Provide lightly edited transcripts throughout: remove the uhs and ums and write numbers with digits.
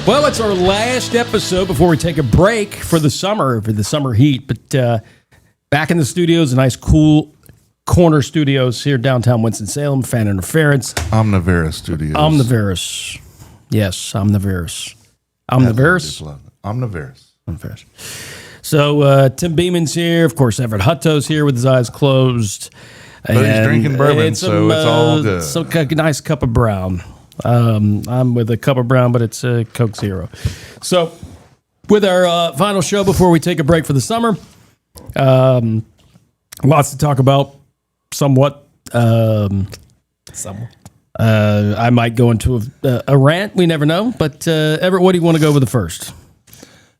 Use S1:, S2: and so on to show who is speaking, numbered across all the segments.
S1: Well, it's our last episode before we take a break for the summer heat. But back in the studios, a nice, cool corner studios here downtown Winston-Salem. Fan Interference.
S2: Omniverse Studios.
S1: Omniverse. Yes, Omniverse. Omniverse?
S2: Omniverse.
S1: So Tim Beeman's here. Of course, Everett Hutto's here with his eyes closed.
S2: But he's drinking bourbon, so it's all good.
S1: Some nice cup of brown. I'm with a cup of brown, but it's a Coke Zero. So, with our final show before we take a break for the summer, lots to talk about. Somewhat. I might go into a rant. We never know. But Everett, what do you want to go with the first?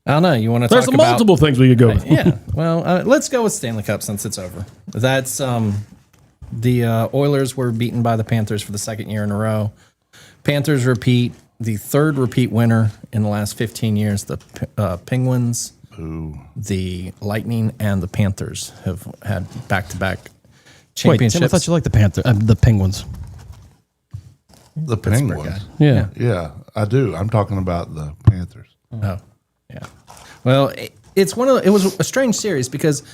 S3: I don't know. You want to
S1: There's
S3: talk about...
S1: multiple things we could go with.
S3: Yeah. Well, let's go with Stanley Cup since it's over. That's the Oilers were beaten by the Panthers for the second year in a row. Panthers repeat, the third repeat winner in the last 15 years. The Penguins, the Lightning, and the Panthers have had back-to-back championships.
S1: Wait, Tim, I thought you liked the Penguins.
S2: The Penguins.
S1: Yeah.
S2: Yeah, I do. I'm talking about the Panthers.
S3: Oh, yeah. Well, it was a strange series because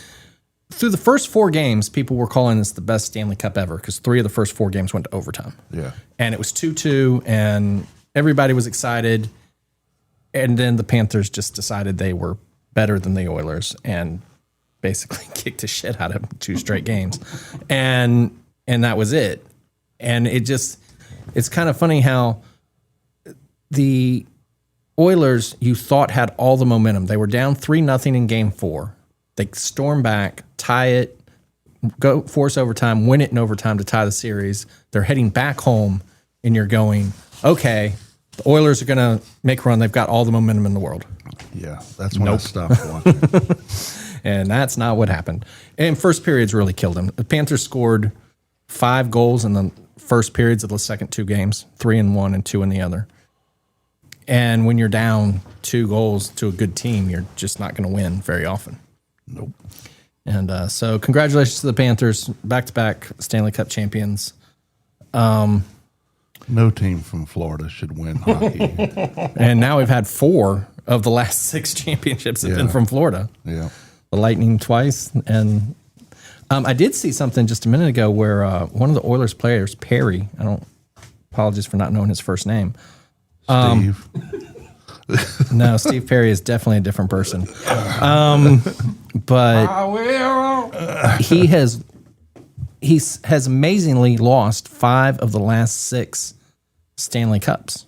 S3: through the first 4 games, people were calling this the best Stanley Cup ever because 3 of the first 4 games went to overtime.
S2: Yeah.
S3: And it was 2-2, and everybody was excited. And then the Panthers just decided they were better than the Oilers and basically kicked the shit out of them 2 straight games. And that was it. And it's kind of funny how the Oilers, you thought, had all the momentum. They were down 3-0 in game 4. They storm back, tie it, go force overtime, win it in overtime to tie the series. They're heading back home, and you're going, okay, the Oilers are going to make a run. They've got all the momentum in the world.
S2: Yeah, that's when I stopped watching.
S3: And that's not what happened. And first periods really killed them. The Panthers scored 5 goals in the first periods of the second 2 games, 3 in one and 2 in the other. And when you're down 2 goals to a good team, you're just not going to win very often.
S2: Nope.
S3: And so congratulations to the Panthers, back-to-back Stanley Cup champions.
S2: No team from Florida should win hockey.
S3: And now we've had 4 of the last 6 championships have been from Florida.
S2: Yeah.
S3: The Lightning twice. And I did see something just a minute ago where one of the Oilers players, Perry, apologies for not knowing his first name.
S2: Steve.
S3: No, Steve Perry is definitely a different person. But he has amazingly lost 5 of the last 6 Stanley Cups.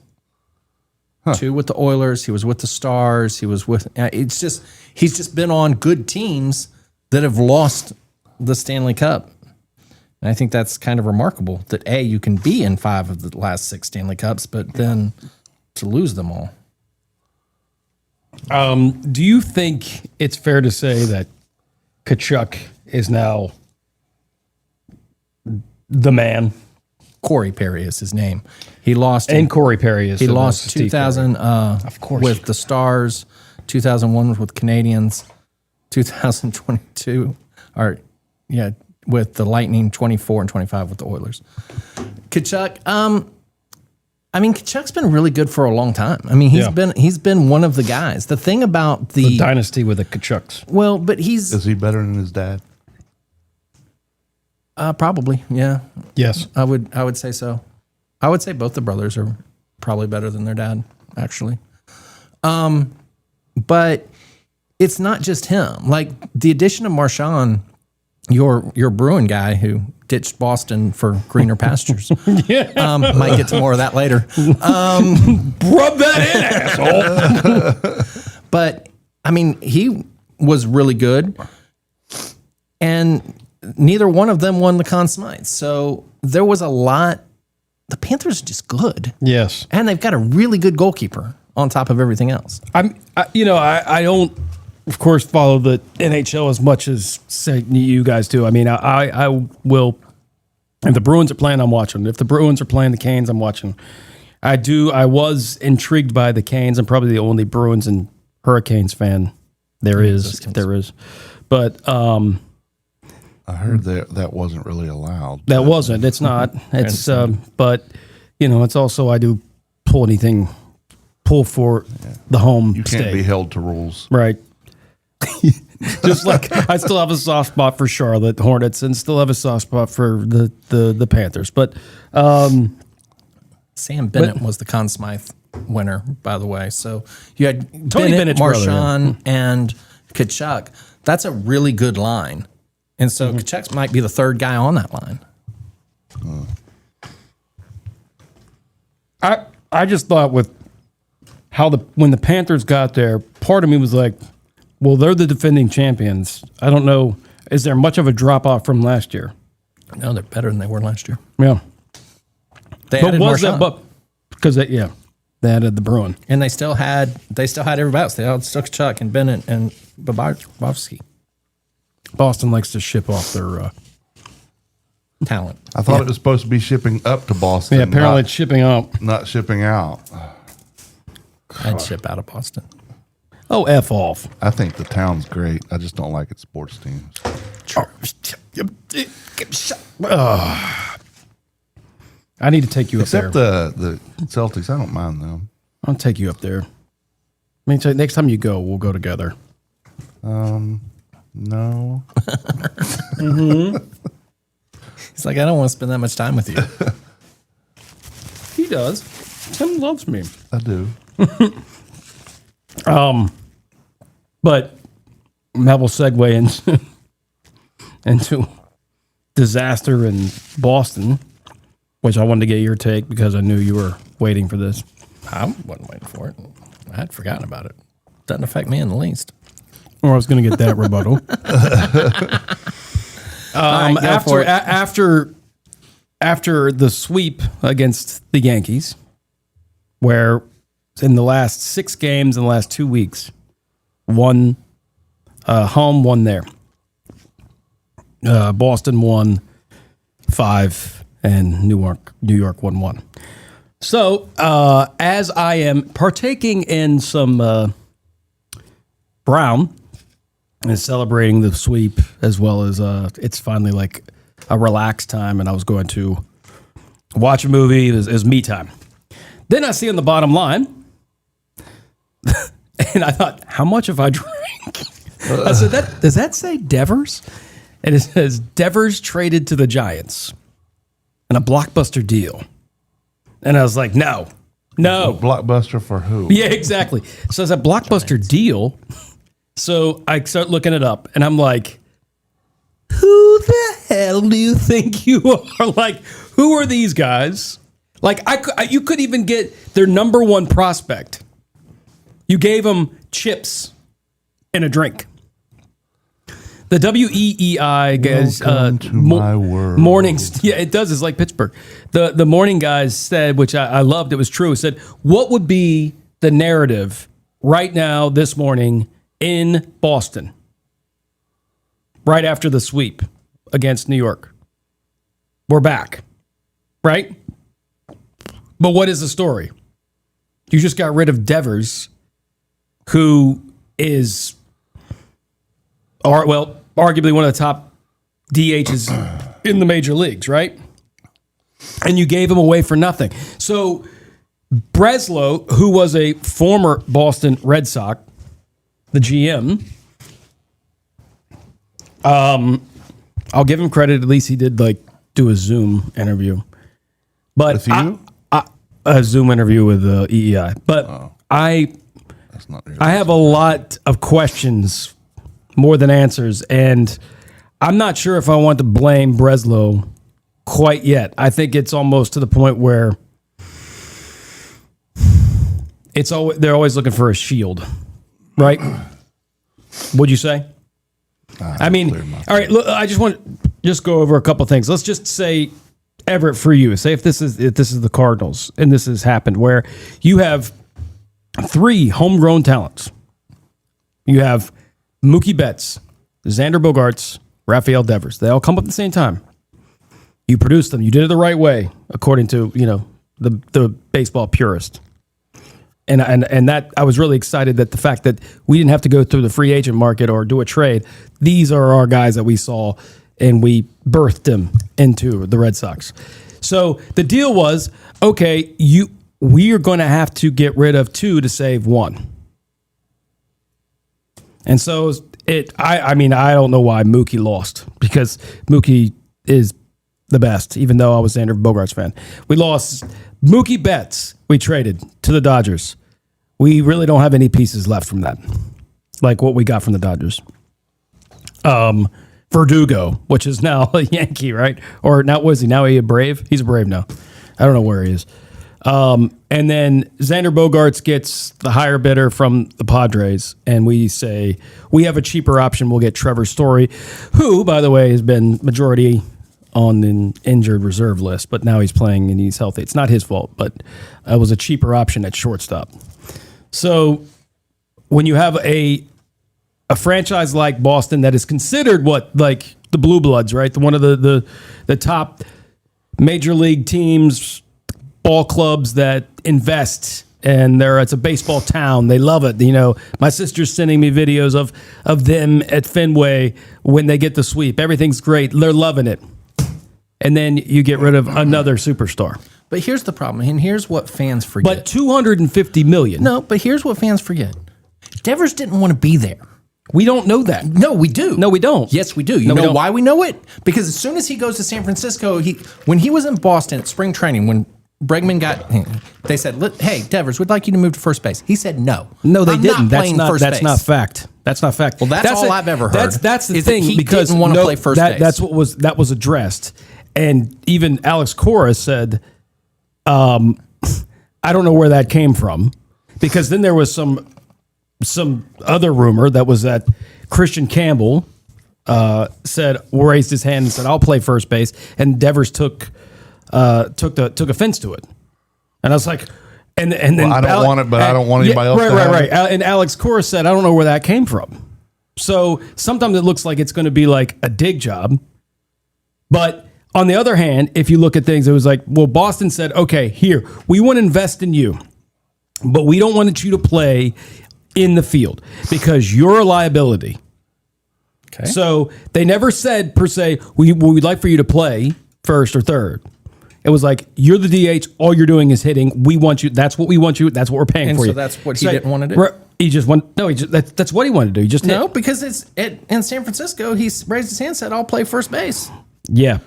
S3: 2 with the Oilers. He was with the Stars. He was with. He's just been on good teams that have lost the Stanley Cup. And I think that's kind of remarkable that you can be in 5 of the last 6 Stanley Cups, but then to lose them all.
S1: Do you think it's fair to say that Tkachuk is now the man?
S3: Corey Perry is his name. He lost.
S1: And Corey Perry is.
S3: He lost 2000
S1: of course.
S3: with the Stars, 2001 with Canadians, 2022 with the Lightning, 24 and 25 with the Oilers. Tkachuk, Tkachuk's been really good for a long time. I mean, he's been one of the guys. The thing about the
S1: dynasty with the Tkachuks.
S3: Well, but is
S2: he better than his dad?
S3: Probably, yeah.
S1: Yes,
S3: I would say so. I would say both the brothers are probably better than their dad, actually. But it's not just him. Like the addition of Marchand, your Bruin guy who ditched Boston for greener pastures. Might get to more of that later.
S1: Rub that in, asshole.
S3: But I mean, he was really good, and neither one of them won the Conn Smythe. So there was a lot. The Panthers are just good.
S1: Yes,
S3: and they've got a really good goalkeeper on top of everything else.
S1: I don't, of course, follow the NHL as much as say you guys do. I mean, I will. If the Bruins are playing, I'm watching. If the Bruins are playing the Canes, I'm watching. I was intrigued by the Canes. I'm probably the only Bruins and Hurricanes fan there is. But
S2: I heard that wasn't really allowed.
S1: That wasn't. It's not. It's but it's also I do pull pull for the home
S2: You can't
S1: state.
S2: be held to rules.
S1: Right. Just like I still have a soft spot for Charlotte Hornets and still have a soft spot for the Panthers. But
S3: Sam Bennett was the Conn Smythe winner, by the way. So you had
S1: Tony
S3: Bennett,
S1: Bennett's brother,
S3: Marshawn, and Kachuk. That's a really good line. And so Kachuk might be the third guy on that line.
S1: I just thought with how when the Panthers got there, part of me was like, well, they're the defending champions. I don't know. Is there much of a drop off from last year?
S3: No, they're better than they were last year.
S1: Yeah.
S3: They
S1: But
S3: added
S1: was
S3: Marshawn.
S1: that, but because they added the Bruin.
S3: And they still had everybody else. They had Chuck and Bennett and Bobrovsky.
S1: Boston likes to ship off their
S3: Talent.
S2: I thought it was supposed to be shipping up to Boston.
S1: yeah, apparently
S2: not,
S1: it's shipping out.
S2: not shipping out.
S3: I'd ship out of Boston.
S1: Oh, F off.
S2: I think the town's great. I just don't like its sports teams.
S1: I need to take you up
S2: Except
S1: there.
S2: the Celtics, I don't mind them.
S1: I'll take you up there. I mean, next time you go, we'll go together.
S2: No.
S3: He's like, I don't want to spend that much time with you.
S1: He does. Tim loves me.
S2: I do.
S1: But that will segue into disaster in Boston, which I wanted to get your take because I knew you were waiting for this.
S3: I wasn't waiting for it. I had forgotten about it. Doesn't affect me in the least.
S1: Or I was going to get that rebuttal.
S3: All right, go for it.
S1: After the sweep against the Yankees, where in the last 6 games in the last 2 weeks, one home, one there. Boston won 5, and New York won 1. So as I am partaking in some Brown and celebrating the sweep, as well as it's finally like a relaxed time, and I was going to watch a movie. It was me time. Then I see on the bottom line, and I thought, how much have I drank? I said, does that say Devers? And it says Devers traded to the Giants in a blockbuster deal. And I was like, no.
S2: Blockbuster for who?
S1: Yeah, exactly. So it's a blockbuster deal. So I start looking it up, and I'm like, who the hell do you think you are? Like, who are these guys? Like, you could even get their number one prospect. You gave them chips and a drink. The WEEI guys,
S2: Welcome to my world.
S1: mornings. Yeah, it does. It's like Pittsburgh. The morning guys said, which I loved. It was true. It said, what would be the narrative right now this morning in Boston, right after the sweep against New York? We're back, right? But what is the story? You just got rid of Devers, who is, arguably one of the top DHs in the major leagues, right? And you gave him away for nothing. So Breslow, who was a former Boston Red Sox, the GM, I'll give him credit. At least he did do a Zoom interview. But
S2: With you?
S1: a Zoom interview with EEI. But
S2: That's not really
S1: I have a lot of questions, more than answers, and I'm not sure if I want to blame Breslow quite yet. I think it's almost to the point where they're always looking for a shield, right? Would you say? I mean, all right. Look, I just want to go over a couple things. Let's just say Everett for you. Say if this is the Cardinals and this has happened, where you have 3 homegrown talents. You have Mookie Betts, Xander Bogaerts, Rafael Devers. They all come up at the same time. You produced them. You did it the right way, according to the baseball purist. And that I was really excited that the fact that we didn't have to go through the free agent market or do a trade. These are our guys that we saw, and we birthed them into the Red Sox. So the deal was, okay, we are going to have to get rid of 2 to save 1. And so I mean, I don't know why Mookie lost, because Mookie is the best, even though I was Xander Bogaerts fan. We lost Mookie Betts. We traded to the Dodgers. We really don't have any pieces left from that, like what we got from the Dodgers. Verdugo, which is now a Yankee, right? Or now, was he? Now he a Brave? He's a Brave now. I don't know where he is. And then Xander Bogaerts gets the higher bidder from the Padres, and we say we have a cheaper option. We'll get Trevor Story, who, by the way, has been majority on the injured reserve list, but now he's playing and he's healthy. It's not his fault, but it was a cheaper option at shortstop. So when you have a franchise like Boston that is considered like the Blue Bloods, right? One of the top major league teams, ball clubs that invest, and it's a baseball town. They love it. You know, my sister's sending me videos of them at Fenway when they get the sweep. Everything's great. They're loving it. And then you get rid of another superstar.
S3: But here's the problem, and here's what fans forget.
S1: But $250 million.
S3: No, but here's what fans forget. Devers didn't want to be there.
S1: We don't know that.
S3: No, we do.
S1: No, we don't.
S3: Yes, we do. You know why we know it? Because as soon as he goes to San Francisco, when he was in Boston at spring training, when they said, "Hey, Devers, we'd like you to move to first base." He said, "No,
S1: no, they didn't.
S3: That's
S1: not fact. That's not fact.
S3: Well, that's all I've ever heard.
S1: That's the
S3: is
S1: thing,
S3: that he
S1: because
S3: didn't want to play first base.
S1: That was addressed, and even Alex Cora said, "I don't know where that came from," because then there was some other rumor that was that Christian Campbell raised his hand and said, "I'll play first base," and Devers took offense to it, and I was like, and then
S2: I don't want it, but I don't want anybody else.
S1: Right. And Alex Cora said, "I don't know where that came from." So sometimes it looks like it's going to be like a dig job, but on the other hand, if you look at things, it was like, well, Boston said, "Okay, here, we want to invest in you, but we don't want you to play in the field because you're a liability."
S3: Okay.
S1: So they never said per se, we'd like for you to play first or third. It was like, you're the DH. All you're doing is hitting. We want you. That's what we want you. That's what we're paying for you.
S3: So that's what he didn't want to do.
S1: He just want no. That's what he wanted to do. He just
S3: no,
S1: hit.
S3: because in San Francisco, he raised his hand, and said, "I'll play first base."
S1: Yeah.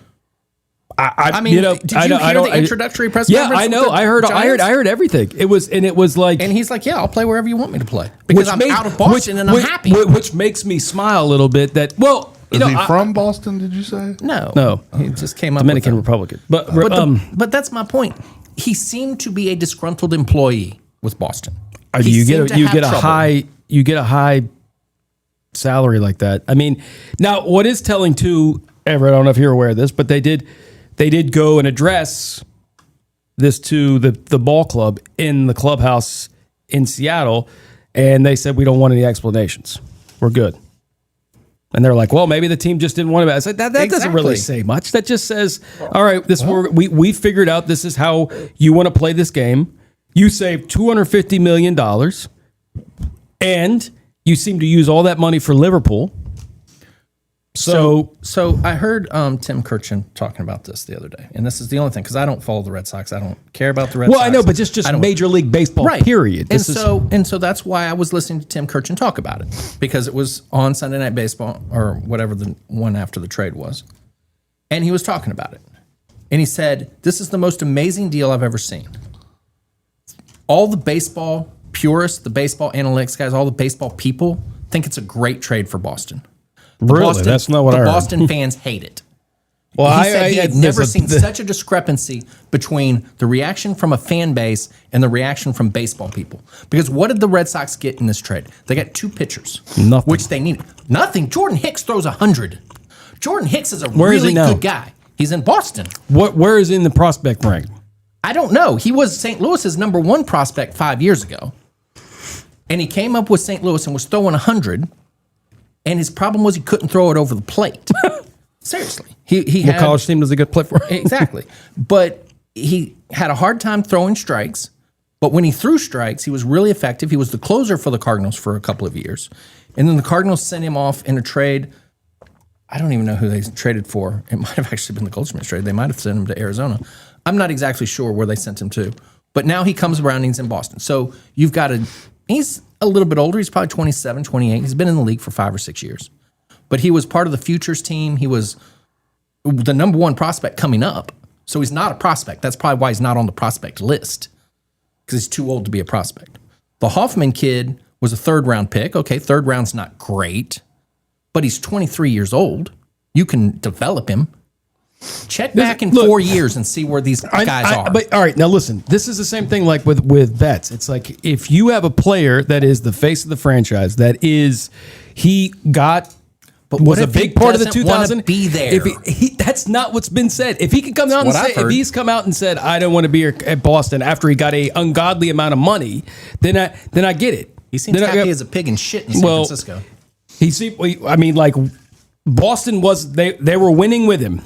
S3: I mean, did you hear the introductory press
S1: yeah,
S3: conference?
S1: I know. I heard everything. It was like,
S3: and he's like, "Yeah, I'll play wherever you want me to play because I'm out of Boston and I'm happy."
S1: Which makes me smile a little bit. That
S2: is he from Boston? Did you say?
S3: No, he just came up
S1: Dominican
S3: with
S1: Republic.
S3: But that's my point. He seemed to be a disgruntled employee with Boston.
S1: You get a high salary like that. I mean, now what is telling too, Everett, I don't know if you're aware of this, but they did go and address this to the ball club in the clubhouse in Seattle, and they said, we don't want any explanations. We're good. And they're like, well, maybe the team just didn't want to. I said, that doesn't really say much. That just says, all right, we figured out this is how you want to play this game. You saved $250 million, and you seem to use all that money for Liverpool. So
S3: I heard Tim Kirchin talking about this the other day, and this is the only thing, because I don't follow the Red Sox. I don't care about the Red Sox.
S1: Well, I know, but just Major League Baseball,
S3: right.
S1: Period.
S3: And so that's why I was listening to Tim Kirchin talk about it, because it was on Sunday Night Baseball or whatever the one after the trade was, and he was talking about it, and he said, "This is the most amazing deal I've ever seen." All the baseball purists, the baseball analytics guys, all the baseball people think it's a great trade for Boston.
S1: That's not what I heard.
S3: The Boston fans hate it.
S1: Well,
S3: he said he had never seen such a discrepancy between the reaction from a fan base and the reaction from baseball people. Because what did the Red Sox get in this trade? They got 2 pitchers,
S1: Nothing.
S3: which they needed. Nothing. Jordan Hicks throws 100. Jordan Hicks is a really good guy. He's in Boston.
S1: Where is he in the prospect rank?
S3: I don't know. He was St. Louis's number 1 prospect 5 years ago, and he came up with St. Louis and was throwing 100. And his problem was he couldn't throw it over the plate. Seriously.
S1: What college team does he get play for?
S3: Exactly. But he had a hard time throwing strikes. But when he threw strikes, he was really effective. He was the closer for the Cardinals for a couple of years. And then the Cardinals sent him off in a trade. I don't even know who they traded for. It might have actually been the Goldschmidt trade. They might have sent him to Arizona. I'm not exactly sure where they sent him to. But now he comes around and he's in Boston. So you've got he's a little bit older. He's probably 27, 28. He's been in the league for 5 or 6 years. But he was part of the futures team. He was the number one prospect coming up. So he's not a prospect. That's probably why he's not on the prospect list, because he's too old to be a prospect. The Hoffman kid was a 3rd-round pick. Okay, 3rd round's not great, but he's 23 years old. You can develop him. Check back in 4 years and see where these guys are.
S1: But all right, now listen. This is the same thing like with Betts. It's like if you have a player that is the face of the franchise, that is was a big part of the 2000.
S3: Be there.
S1: If that's not what's been said. If he can come out and say, if he's come out and said, I don't want to be here at Boston after he got a ungodly amount of money, then I get it.
S3: He seems happy as a pig in shit in San Francisco.
S1: I mean, like Boston was they were winning with him.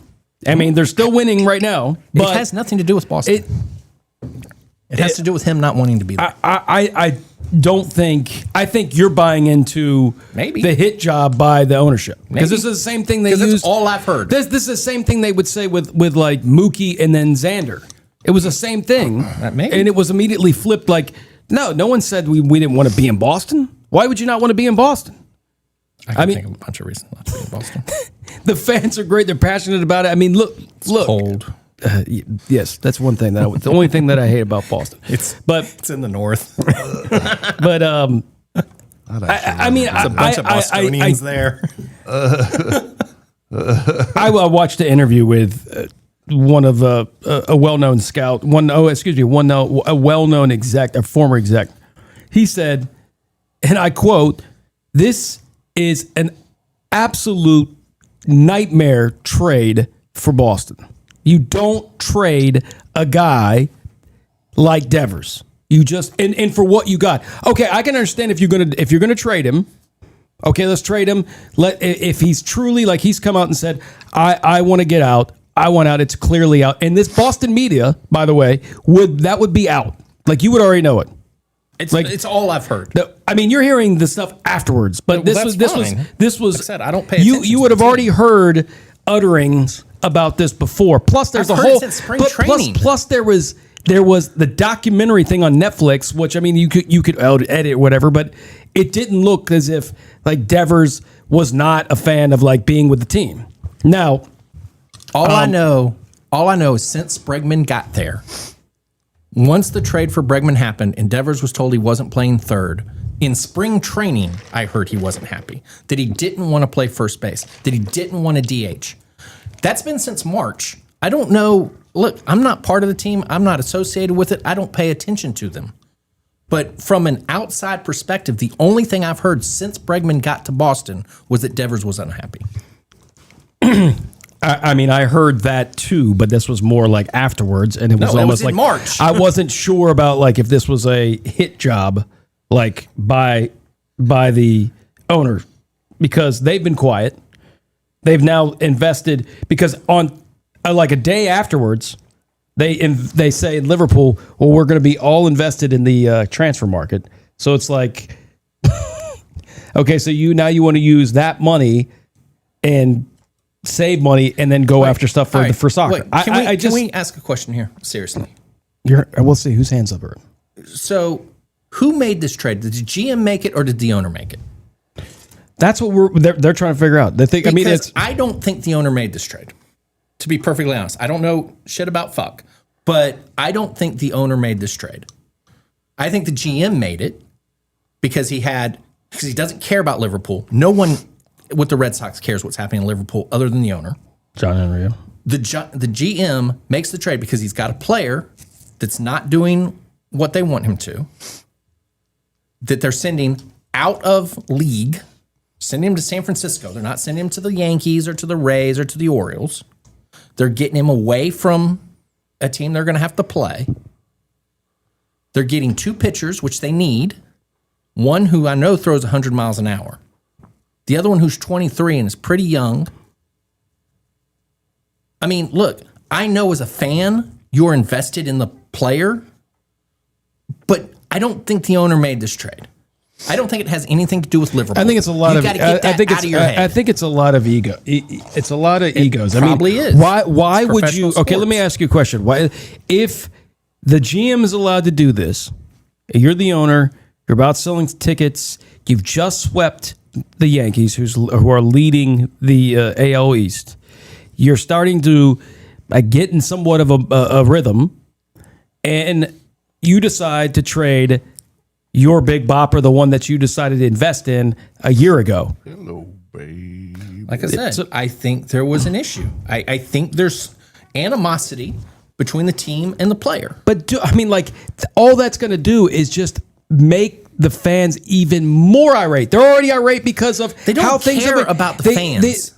S1: I mean, they're still winning right now. But
S3: it has nothing to do with Boston. It has to do with him not wanting to be there.
S1: I don't think. I think you're buying into the hit job by the ownership, because this is the same thing they used.
S3: That's all I've heard.
S1: This is the same thing they would say with like Mookie and then Xander. It was the same thing, and it was immediately flipped. Like no one said we didn't want to be in Boston. Why would you not want to be in Boston?
S3: I mean, think of a bunch of reasons not to be in Boston.
S1: The fans are great. They're passionate about it. I mean, look.
S3: Cold.
S1: Yes, that's one thing the only thing that I hate about Boston.
S3: It's in the north.
S1: But I mean,
S3: there's a bunch of Bostonians there.
S1: I watched an interview with one of a well-known scout. A well-known exec, a former exec. He said, and I quote, "This is an absolute nightmare trade for Boston. You don't trade a guy like Devers. You just and for what you got. Okay, I can understand if you're gonna trade him. Okay, let's trade him. If he's truly like he's come out and said, I want to get out. I want out. It's clearly out. And this Boston media, by the way, would be out. Like you would already know it.
S3: It's all I've heard.
S1: I mean, you're hearing the stuff afterwards, but this was.
S3: Like I said, I don't pay attention.
S1: You would have already heard utterings about this before. Plus, there's
S3: I've
S1: a
S3: heard
S1: whole
S3: it since spring training.
S1: Plus, there was the documentary thing on Netflix, which I mean, you could edit whatever, but it didn't look as if like Devers was not a fan of like being with the team. Now,
S3: all I know is since Bregman got there, once the trade for Bregman happened and Devers was told he wasn't playing third, in spring training, I heard he wasn't happy, that he didn't want to play first base, that he didn't want to DH. That's been since March. I don't know. Look, I'm not part of the team. I'm not associated with it. I don't pay attention to them. But from an outside perspective, the only thing I've heard since Bregman got to Boston was that Devers was unhappy.
S1: I mean, I heard that too, but this was more like afterwards, and it was almost like
S3: March.
S1: I wasn't sure about like if this was a hit job, like by the owner, because they've been quiet. They've now invested because on like a day afterwards, they say in Liverpool, well, we're going to be all invested in the transfer market. So it's like, okay, so you want to use that money and save money and then go after stuff for soccer.
S3: Wait, can we ask a question here? Seriously.
S1: We'll see whose hands up are.
S3: So who made this trade? Did the GM make it or did the owner make it?
S1: That's what they're trying to figure out. They think.
S3: I don't think the owner made this trade. To be perfectly honest, I don't know shit about fuck, but I don't think the owner made this trade. I think the GM made it because he doesn't care about Liverpool. No one with the Red Sox cares what's happening in Liverpool other than the owner.
S1: John Henry.
S3: The GM makes the trade because he's got a player that's not doing what they want him to, that they're sending out of league. Sending him to San Francisco. They're not sending him to the Yankees or to the Rays or to the Orioles. They're getting him away from a team they're going to have to play. They're getting 2 pitchers, which they need. One who I know throws 100 miles an hour. The other one who's 23 and is pretty young. I mean, look, I know as a fan, you're invested in the player, but I don't think the owner made this trade. I don't think it has anything to do with Liverpool.
S1: I think it's a lot of. I think it's a lot of ego. It's a lot of egos.
S3: Probably is.
S1: Why would you? Okay, let me ask you a question. Why, if the GM is allowed to do this. You're the owner. You're about selling tickets. You've just swept the Yankees, who are leading the AL East. You're starting to get in somewhat of a rhythm, and you decide to trade your big bopper, the one that you decided to invest in a year ago.
S2: Hello, babe.
S3: Like I said, I think there was an issue. I think there's animosity between the team and the player.
S1: But all that's going to do is just make the fans even more irate. They're already irate because of
S3: They don't
S1: how things
S3: care
S1: are.
S3: about the fans.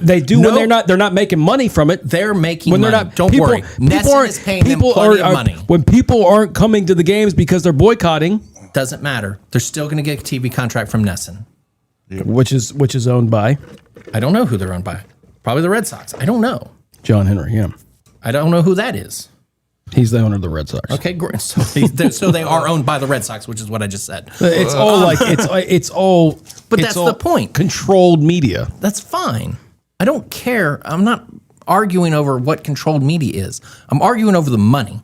S1: They do when they're not making money from it.
S3: They're making
S1: when
S3: money.
S1: they're not.
S3: Don't worry. Nesson is paying them plenty of money.
S1: When people aren't coming to the games because they're boycotting,
S3: Doesn't matter. They're still going to get a TV contract from Nesson.
S1: which is owned by
S3: I don't know who they're owned by. Probably the Red Sox. I don't know.
S1: John Henry. Yeah,
S3: I don't know who that is.
S1: he's the owner of the Red Sox.
S3: Okay, great. So they are owned by the Red Sox, which is what I just said.
S1: It's all it's all.
S3: But
S1: it's
S3: that's
S1: all
S3: the point.
S1: Controlled media.
S3: That's fine. I don't care. I'm not arguing over what controlled media is. I'm arguing over the money.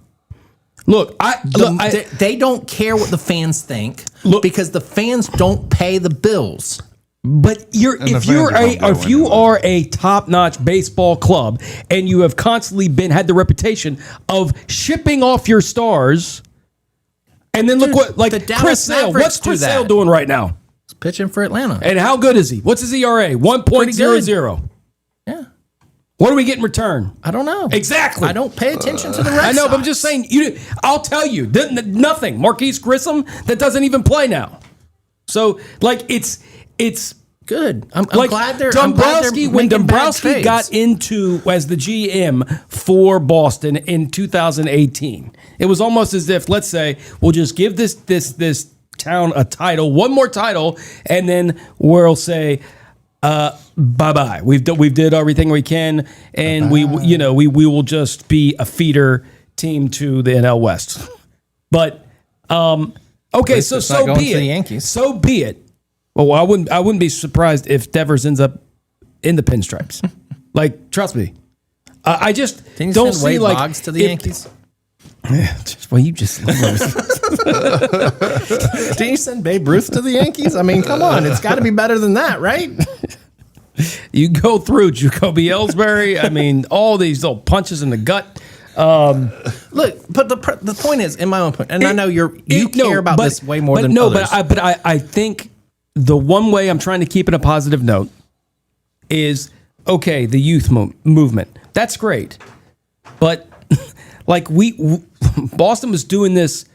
S1: Look,
S3: They don't care what the fans think
S1: Look-
S3: because the fans don't pay the bills.
S1: But
S2: the
S1: if
S2: fans
S1: you
S2: don't go
S1: are a top-notch baseball club and you have constantly had the reputation of shipping off your stars, and then look what
S3: the Dallas
S1: Chris Sale.
S3: Mavericks
S1: What's Chris
S3: do that.
S1: Sale doing right now?
S3: He's pitching for Atlanta.
S1: And how good is he? What's his ERA? 1.00.
S3: Yeah.
S1: What do we get in return?
S3: I don't know.
S1: Exactly.
S3: I don't pay attention to the Red Sox.
S1: I know, but I'm just saying. I'll tell you, nothing. Marquise Grissom that doesn't even play now. So it's
S3: good. I'm
S1: like
S3: glad they're
S1: Dombrowski. When
S3: making bad
S1: Dombrowski
S3: trades.
S1: got into as the GM for Boston in 2018, it was almost as if, let's say, we'll just give this town a title, one more title, and then we'll say, bye bye. We've did everything we can, and we will just be a feeder team to the NL West. But okay,
S3: least
S1: so
S3: it's not going
S1: be
S3: to
S1: it.
S3: the Yankees.
S1: So be it. Well, I wouldn't be surprised if Devers ends up in the pinstripes. Trust me. I just
S3: Didn't
S1: don't
S3: you
S1: see
S3: send Wade Boggs to the Yankees?
S1: You just
S3: Didn't you send Babe Ruth to the Yankees? I mean, come on. It's got to be better than that, right?
S1: you go through Jacoby Ellsbury. I mean, all these little punches in the gut.
S3: Look, but the point is, in my own point, and I know you care about this way more than others.
S1: But I think the one way I'm trying to keep it a positive note is, okay, the youth movement. That's great. But Boston was doing this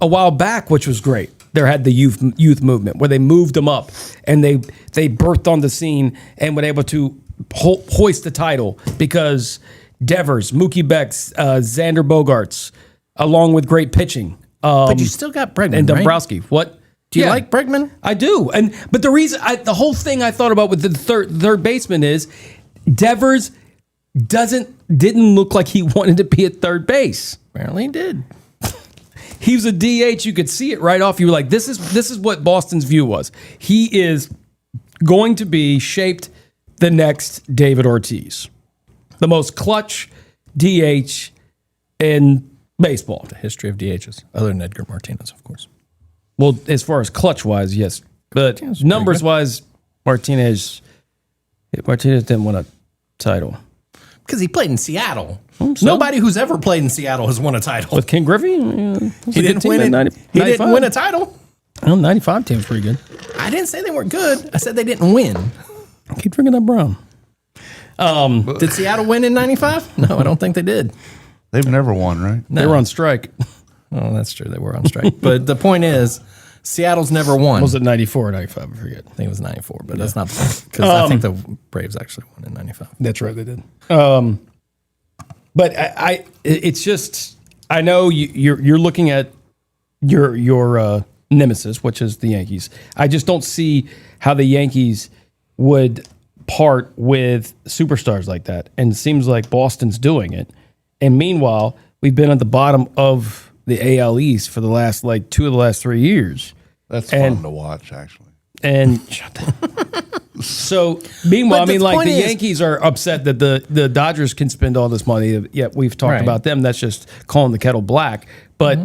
S1: a while back, which was great. There had the youth movement where they moved them up and they birthed on the scene and were able to hoist the title because Devers, Mookie Betts, Xander Bogaerts, along with great pitching.
S3: But you still got Bregman,
S1: and
S3: right?
S1: Dombrowski. What?
S3: Do you like Bregman?
S1: I do. But the reason, the whole thing I thought about with the third baseman is Devers didn't look like he wanted to be at third base.
S3: Apparently he did.
S1: He was a DH. You could see it right off. You were like, this is what Boston's view was. He is going to be shaped the next David Ortiz, the most clutch DH in baseball.
S3: The history of DHs, other than Edgar Martinez, of course.
S1: Well, as far as clutch wise, yes, but numbers wise, Martinez didn't win a title
S3: Because he played in Seattle. Nobody who's ever played in Seattle has won a title.
S1: with Ken Griffey.
S3: He didn't win it. He didn't win a title.
S1: 95 team's pretty good.
S3: I didn't say they weren't good. I said they didn't win.
S1: Keep drinking that brown.
S3: Did Seattle win in 95? No, I don't think they did.
S2: They've never won, right?
S1: They were on strike.
S3: Oh, that's true. They were on strike. But the point is, Seattle's never won.
S1: Was it 94 or 95? I forget.
S3: I think it was 94, but that's not the point. Because I think the Braves actually won in 95.
S1: That's right, they did. But it's just, I know you're looking at your nemesis, which is the Yankees. I just don't see how the Yankees would part with superstars like that. And it seems like Boston's doing it. And meanwhile, we've been at the bottom of the AL East for the last 2 of the last 3 years.
S2: That's fun to watch, actually.
S1: And so, meanwhile,
S3: But
S1: I mean,
S3: the point
S1: the
S3: is-
S1: Yankees are upset that the Dodgers can spend all this money. Yet we've talked
S3: Right.
S1: about them. That's just calling the kettle black. But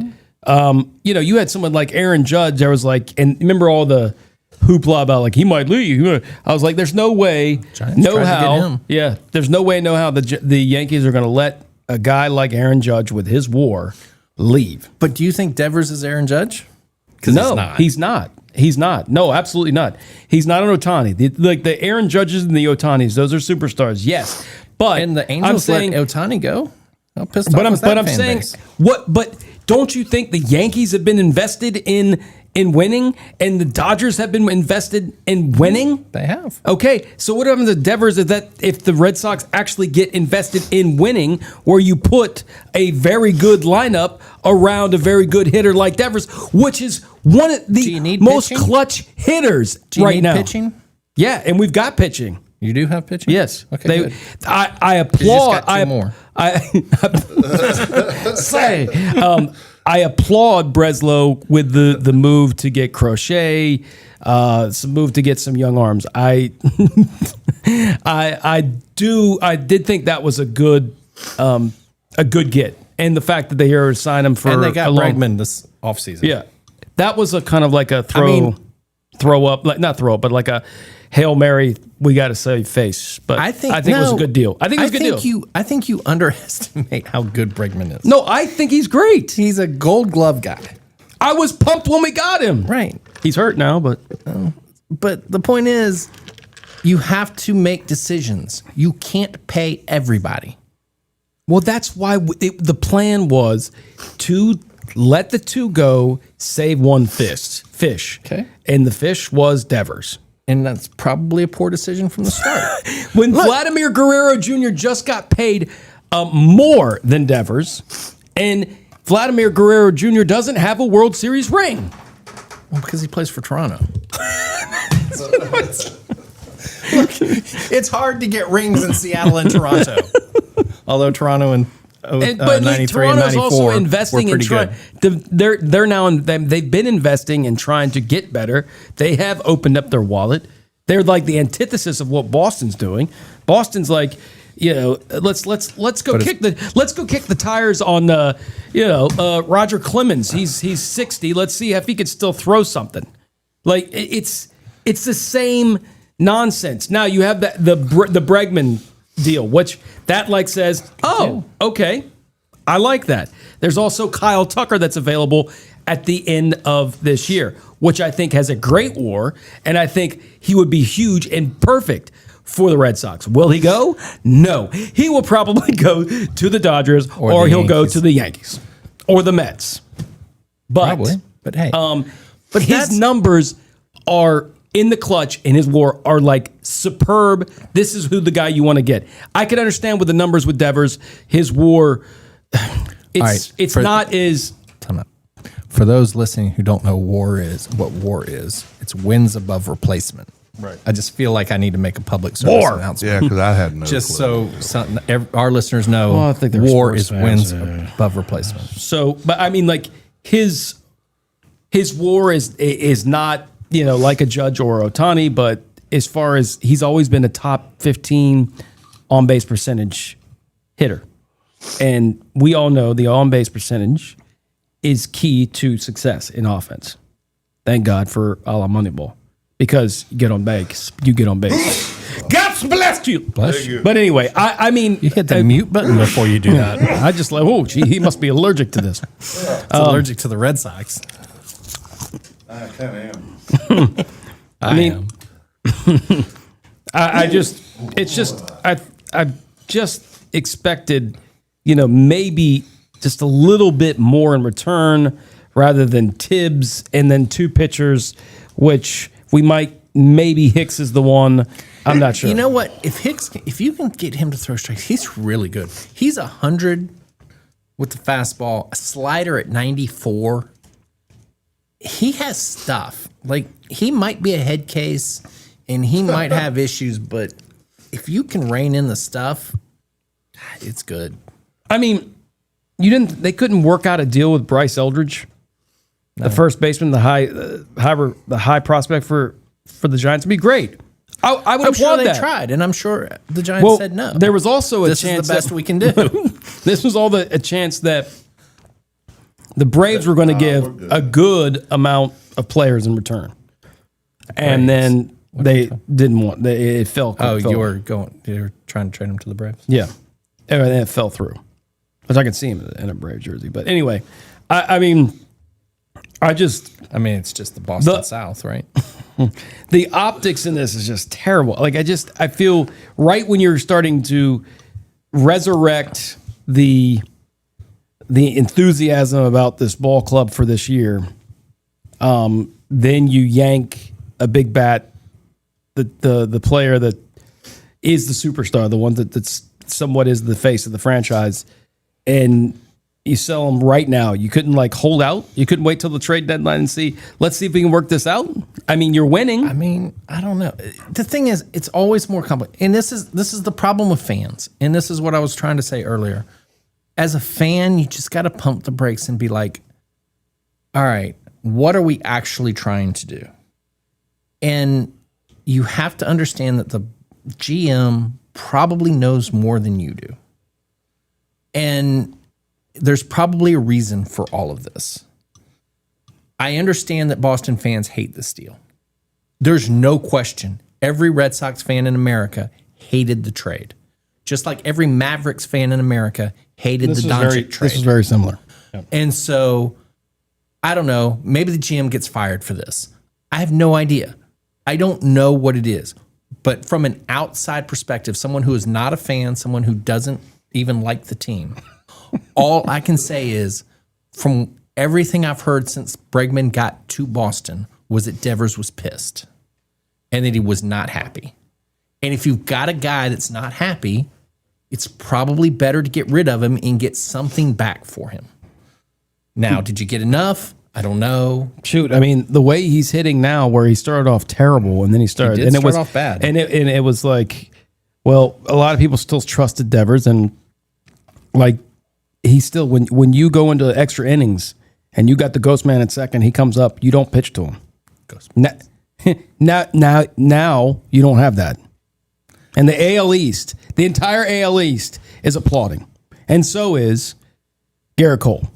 S1: you had someone like Aaron Judge. There was like, and remember all the hoopla about like he might leave. I was like, there's no way,
S3: Giants tried to get him.
S1: Yeah, there's no way, no how the Yankees are going to let a guy like Aaron Judge with his WAR leave.
S3: But do you think Devers is Aaron Judge?
S1: No, he's not. He's not. No, absolutely not. He's not an Ohtani. The Aaron Judges and the Otanis, those are superstars. Yes, but
S3: And the Angels let Ohtani go. How pissed
S1: but
S3: off was
S1: I'm
S3: that fan
S1: saying
S3: base?
S1: what? But don't you think the Yankees have been invested in winning, and the Dodgers have been invested in winning?
S3: They have.
S1: Okay, so what happens to Devers is that if the Red Sox actually get invested in winning, where you put a very good lineup around a very good hitter like Devers, which is one of
S3: Do you
S1: the
S3: need
S1: most
S3: pitching?
S1: clutch hitters
S3: Do you
S1: right
S3: need
S1: now.
S3: pitching?
S1: Yeah, and we've got pitching.
S3: You do have pitching?
S1: Yes.
S3: Okay, good.
S1: I applaud.
S3: got two more.
S1: I applaud Breslow with the move to get Crochet, some move to get some young arms. I did think that was a good get, and the fact that they here signed him for
S3: And they got
S1: a long,
S3: Bregman this offseason.
S1: yeah, that was a kind of like a throw up, like not throw up, but like a Hail Mary, we got to save face. But I think it was a good deal. I think it was a good deal.
S3: I think you underestimate how good Bregman is.
S1: No, I think he's great.
S3: He's a Gold Glove guy.
S1: I was pumped when we got him.
S3: Right.
S1: He's hurt now, but
S3: But the point is, you have to make decisions. You can't pay everybody.
S1: well, that's why the plan was to let the two go, save one fish.
S3: Okay.
S1: And the fish was Devers.
S3: And that's probably a poor decision from the start.
S1: When Vladimir Guerrero Jr. just got paid more than Devers, and Vladimir Guerrero Jr. doesn't have a World Series ring.
S3: Well, because he plays for Toronto. Look, it's hard to get rings in Seattle and Toronto. Although Toronto and
S1: But
S3: 93
S1: Toronto's
S3: and 94
S1: also investing
S3: were
S1: in
S3: pretty
S1: trying.
S3: good.
S1: They're now they've been investing in trying to get better. They have opened up their wallet. They're like the antithesis of what Boston's doing. Boston's like, let's go kick the tires on Roger Clemens. He's 60. Let's see if he could still throw something. Like it's the same nonsense. Now you have the Bregman deal, which that like says, oh, okay, I like that. There's also Kyle Tucker that's available at the end of this year, which I think has a great WAR, and I think he would be huge and perfect for the Red Sox. Will he go? No. He will probably go to the Dodgers, or he'll go to the Yankees or the Mets. But
S3: Probably. But hey.
S1: but his numbers are in the clutch, and his WAR are like superb. This is who the guy you want to get. I can understand with the numbers with Devers, his WAR. It's not as.
S3: Time out. For those listening who don't know what WAR is, it's wins above replacement.
S2: Right.
S3: I just feel like I need to make a public service announcement.
S2: Yeah, because I had no
S3: Just
S2: clue.
S3: so our listeners know,
S1: I think they're
S3: WAR
S1: sports
S3: is
S1: fans,
S3: wins above replacement.
S1: So, but I mean, like his WAR is not like a Judge or Ohtani, but as far as he's always been a top 15 on base percentage hitter, and we all know the on base percentage is key to success in offense. Thank God for a la Moneyball, because you get on base. God bless you.
S3: Bless you.
S1: But anyway, I mean,
S3: You hit the mute button before you do that.
S1: I just like, oh, gee, he must be allergic to this.
S3: It's allergic to the Red Sox.
S2: I kind of am.
S1: I just expected, maybe just a little bit more in return rather than Tibbs and then two pitchers, which maybe Hicks is the one. I'm not sure.
S3: You know what? If you can get him to throw strikes, he's really good. He's 100 with the fastball, a slider at 94. He has stuff. Like, he might be a head case and he might have issues, but if you can rein in the stuff, it's good.
S1: I mean, they couldn't work out a deal with Bryce Eldridge, the first baseman, the high prospect for the Giants. It'd be great. I would
S3: I'm sure
S1: applaud
S3: they
S1: that.
S3: tried, and I'm sure the Giants said no.
S1: There was also a
S3: This
S1: chance
S3: is the best we can do.
S1: This was a chance that The Braves were going to
S2: we're
S1: give
S2: good.
S1: a good amount of players in return, and then they didn't want. It fell.
S3: Oh,
S1: fell.
S3: you were trying to trade him to the Braves?
S1: Yeah, and then it fell through. Which I can see him in a Brave jersey. But anyway, I mean,
S3: it's just the Boston South, right?
S1: the optics in this is just terrible. Like I feel right when you're starting to resurrect the enthusiasm about this ball club for this year, then you yank a big bat, the player that is the superstar, the one that's somewhat is the face of the franchise, and you sell them right now. You couldn't hold out. You couldn't wait till the trade deadline and see. Let's see if we can work this out. I mean, you're winning.
S3: I mean, I don't know. The thing is, it's always more complicated, and this is the problem with fans. And this is what I was trying to say earlier. As a fan, you just got to pump the brakes and be like, all right, what are we actually trying to do? And you have to understand that the GM probably knows more than you do. And there's probably a reason for all of this. I understand that Boston fans hate this deal. There's no question. Every Red Sox fan in America hated the trade. Just like every Mavericks fan in America hated the Doncic trade.
S1: This is very similar.
S3: Yep. And so, I don't know, maybe the GM gets fired for this. I have no idea. I don't know what it is. But from an outside perspective, someone who is not a fan, someone who doesn't even like the team, all I can say is, from everything I've heard since Bregman got to Boston, was that Devers was pissed and that he was not happy. And if you've got a guy that's not happy, it's probably better to get rid of him and get something back for him. Now, did you get enough? I don't know.
S1: Shoot, I mean, the way he's hitting now, where he started off terrible and then he started,
S3: He did
S1: and
S3: start
S1: it was
S3: off bad,
S1: and it was like, well, a lot of people still trusted Devers, and he still when you go into extra innings and you got the ghost man at second, he comes up, you don't pitch to him. Now you don't have that, and the AL East, the entire AL East is applauding, and so is Garrett Cole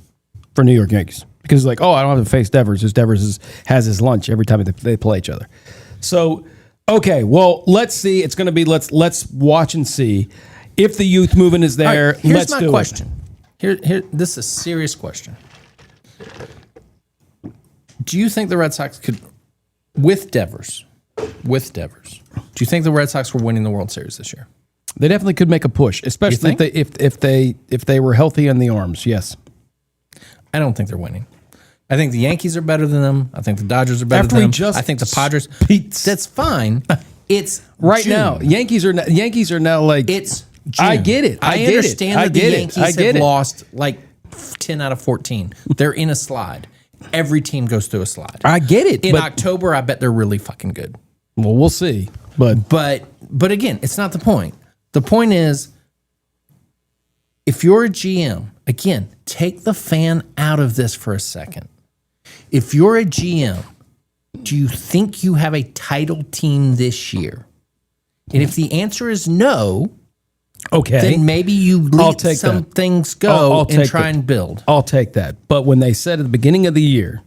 S1: for New York Yankees. Because it's like, oh, I don't have to face Devers. Because Devers has his lunch every time they play each other. So, okay, well, let's see. It's going to be let's watch and see if the youth movement is there.
S3: Right, here's
S1: let's
S3: my
S1: do
S3: question.
S1: it.
S3: Here, this is a serious question. Do you think the Red Sox could, with Devers, do you think the Red Sox were winning the World Series this year?
S1: They definitely could make a push, especially if they were healthy in the arms. Yes,
S3: I don't think they're winning. I think the Yankees are better than them. I think the Dodgers are better than them. I think the Padres. That's fine. It's
S1: right
S3: June.
S1: now. Yankees are now like
S3: it's June.
S1: I get it.
S3: I understand that the Yankees have
S1: it.
S3: lost like 10 out of 14. They're in a slide. Every team goes through a slide.
S1: I get it.
S3: In October, I bet they're really fucking good.
S1: Well, we'll see. But
S3: again, it's not the point. The point is, if you're a GM, again, take the fan out of this for a second. If you're a GM, do you think you have a title team this year? And if the answer is no,
S1: okay,
S3: then maybe you let some things go and try and build.
S1: I'll take that. But when they said at the beginning of the year,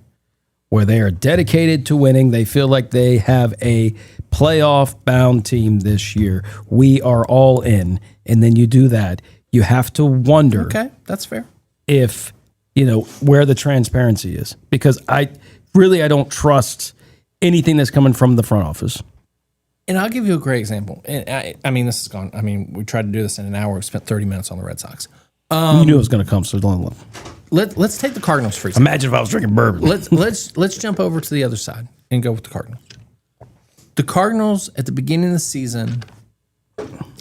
S1: where they are dedicated to winning, they feel like they have a playoff-bound team this year, we are all in. And then you do that, you have to wonder.
S3: Okay, that's fair.
S1: If, where the transparency is. Because I don't trust anything that's coming from the front office.
S3: And I'll give you a great example. And I mean, this is gone. I mean, we tried to do this in an hour. We spent 30 minutes on the Red Sox.
S1: You knew it was going to come, so don't look.
S3: Let's take the Cardinals for example.
S1: Imagine if I was drinking bourbon.
S3: Let's jump over to the other side and go with the Cardinals. The Cardinals at the beginning of the season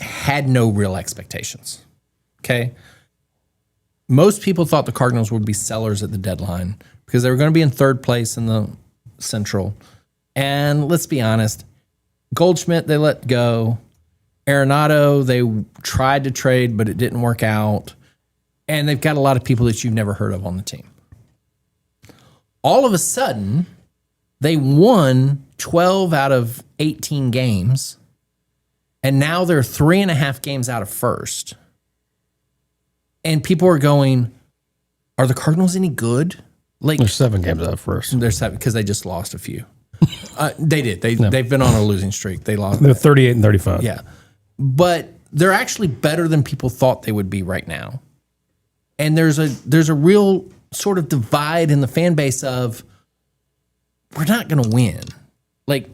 S3: had no real expectations. Okay? Most people thought the Cardinals would be sellers at the deadline because they were going to be in third place in the Central. And let's be honest, Goldschmidt, they let go. Arenado, they tried to trade, but it didn't work out. And they've got a lot of people that you've never heard of on the team. All of a sudden, they won 12 out of 18 games. And now they're 3.5 games out of first. And people are going, Are the Cardinals any good? Like
S1: There's 7 games out first.
S3: they're 7 because they just lost a few. They did. They've been on a losing streak. They lost.
S1: They're 38 and 35.
S3: Yeah, but they're actually better than people thought they would be right now. And there's a real sort of divide in the fan base of we're not going to win. Like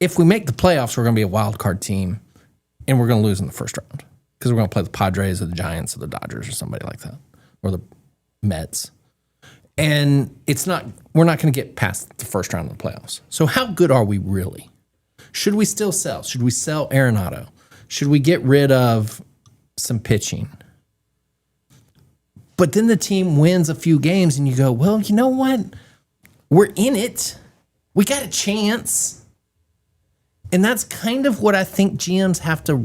S3: if we make the playoffs, we're going to be a wild card team, and we're going to lose in the first round because we're going to play the Padres or the Giants or the Dodgers or somebody like that, or the Mets. And we're not going to get past the first round of the playoffs. So how good are we really? Should we still sell? Should we sell Arenado? Should we get rid of some pitching? But then the team wins a few games and you go, well, you know what? We're in it. We got a chance. And that's kind of what I think GMs have to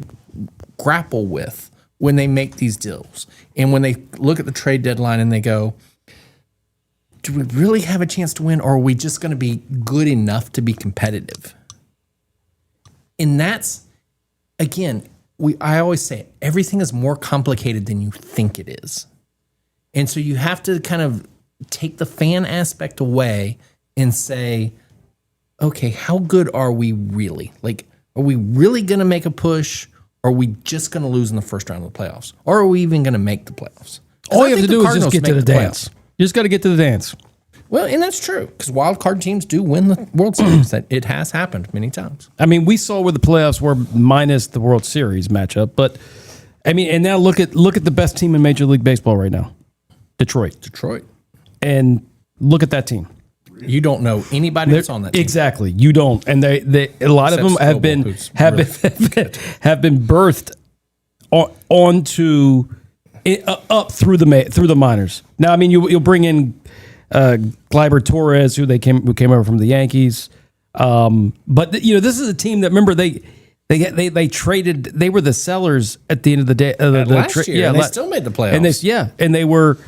S3: grapple with when they make these deals. And when they look at the trade deadline and they go, do we really have a chance to win, or are we just going to be good enough to be competitive? And that's, again, I always say everything is more complicated than you think it is. And so you have to kind of take the fan aspect away and say, okay, how good are we really? Like, are we really going to make a push, or are we just going to lose in the first round of the playoffs? Or are we even going to make the playoffs?
S1: All you have to do is just get to the dance. You just got to get to the dance.
S3: Well, and that's true, because wild card teams do win the World Series. That it has happened many times.
S1: I mean, we saw where the playoffs were minus the World Series matchup, but I mean, and now look at the best team in Major League Baseball right now, Detroit, and look at that team.
S3: You don't know anybody that's on that team.
S1: Exactly, you don't, and they a lot of them have been birthed onto up through the minors. Now, I mean, you'll bring in Gleyber Torres, who came over from the Yankees, but this is a team that, remember, they traded. They were the sellers at the end of the day.
S3: Last year, and they still made the playoffs.
S1: And they were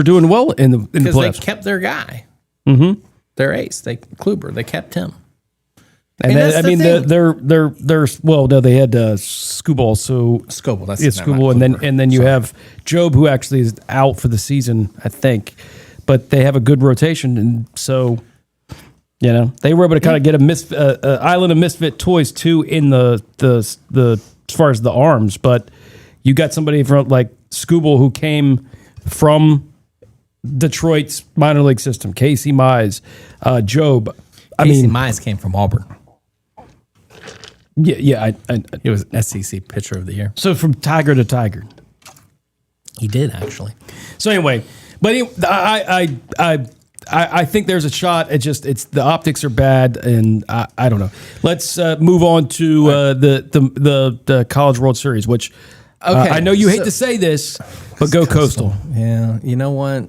S1: doing well in the playoffs
S3: because they kept their guy, their ace, Kluber. They kept him.
S1: And then, I mean, they're well, no, they had Skubal, so
S3: Skubal, that's
S1: Skubal, and then you have Job, who actually is out for the season, I think, but they have a good rotation, and so they were able to kind of get a island of misfit toys too in the as far as the arms, but you got somebody from like Skubal who came from Detroit's minor league system, Casey Mize, Job.
S3: Casey Mize came from Auburn.
S1: Yeah,
S3: He was SEC Pitcher of the Year.
S1: So from tiger to tiger,
S3: he did actually.
S1: So anyway, but I think there's a shot. It's the optics are bad, and I don't know. Let's move on to the College World Series, which I know you hate to say this, but go Coastal.
S3: Yeah, you know what?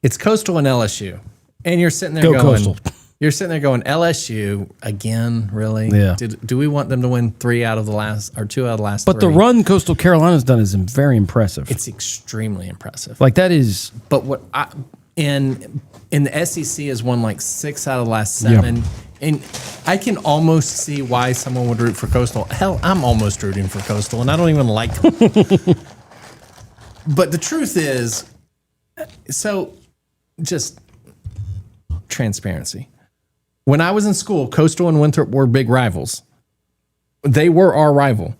S3: It's Coastal and LSU, and you're sitting there
S1: Go
S3: going,
S1: Coastal.
S3: You're sitting there going, LSU again, really?
S1: Yeah.
S3: Do we want them to win 2 out of the last 3?
S1: But the run Coastal Carolina's done is very impressive.
S3: It's extremely impressive.
S1: Like that is.
S3: But what in the SEC has won like 6 out of the last 7.
S1: Yeah.
S3: And I can almost see why someone would root for Coastal. Hell, I'm almost rooting for Coastal, and I don't even like them. But the truth is, so just transparency. When I was in school, Coastal and Winthrop were big rivals. They were our rival.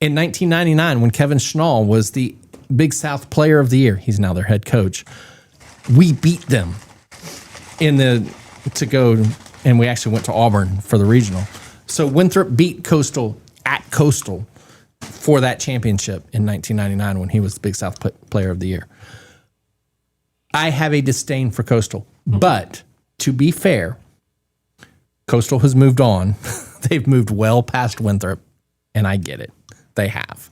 S3: In 1999, when Kevin Schnall was the Big South Player of the Year, he's now their head coach, we beat them to go, and we actually went to Auburn for the regional. So Winthrop beat Coastal at Coastal for that championship in 1999 when he was the Big South Player of the Year. I have a disdain for Coastal, but to be fair, Coastal has moved on. They've moved well past Winthrop, and I get it. They have.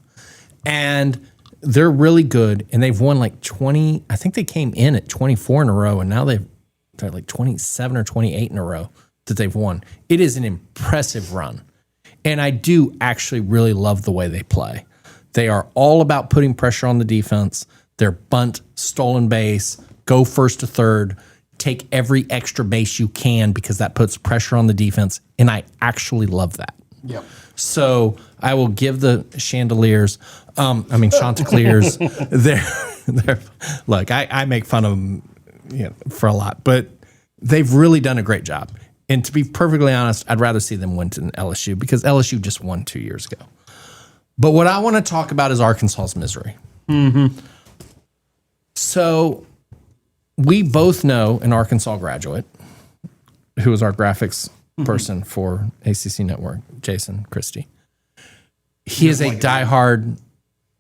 S3: And they're really good, and they've won like 20. I think they came in at 24 in a row, and now they've like 27 or 28 in a row that they've won. It is an impressive run. And I do actually really love the way they play. They are all about putting pressure on the defense. They're bunt, stolen base, go first to third, take every extra base you can because that puts pressure on the defense. And I actually love that.
S1: Yep.
S3: So I will give the chandeliers, Chanticleers. They're look, I make fun of them for a lot, but they've really done a great job. And to be perfectly honest, I'd rather see them win than LSU because LSU just won 2 years ago. But what I want to talk about is Arkansas's misery. Mm-hmm. So we both know an Arkansas graduate who is our graphics person for ACC Network, Jason Christie. He is a diehard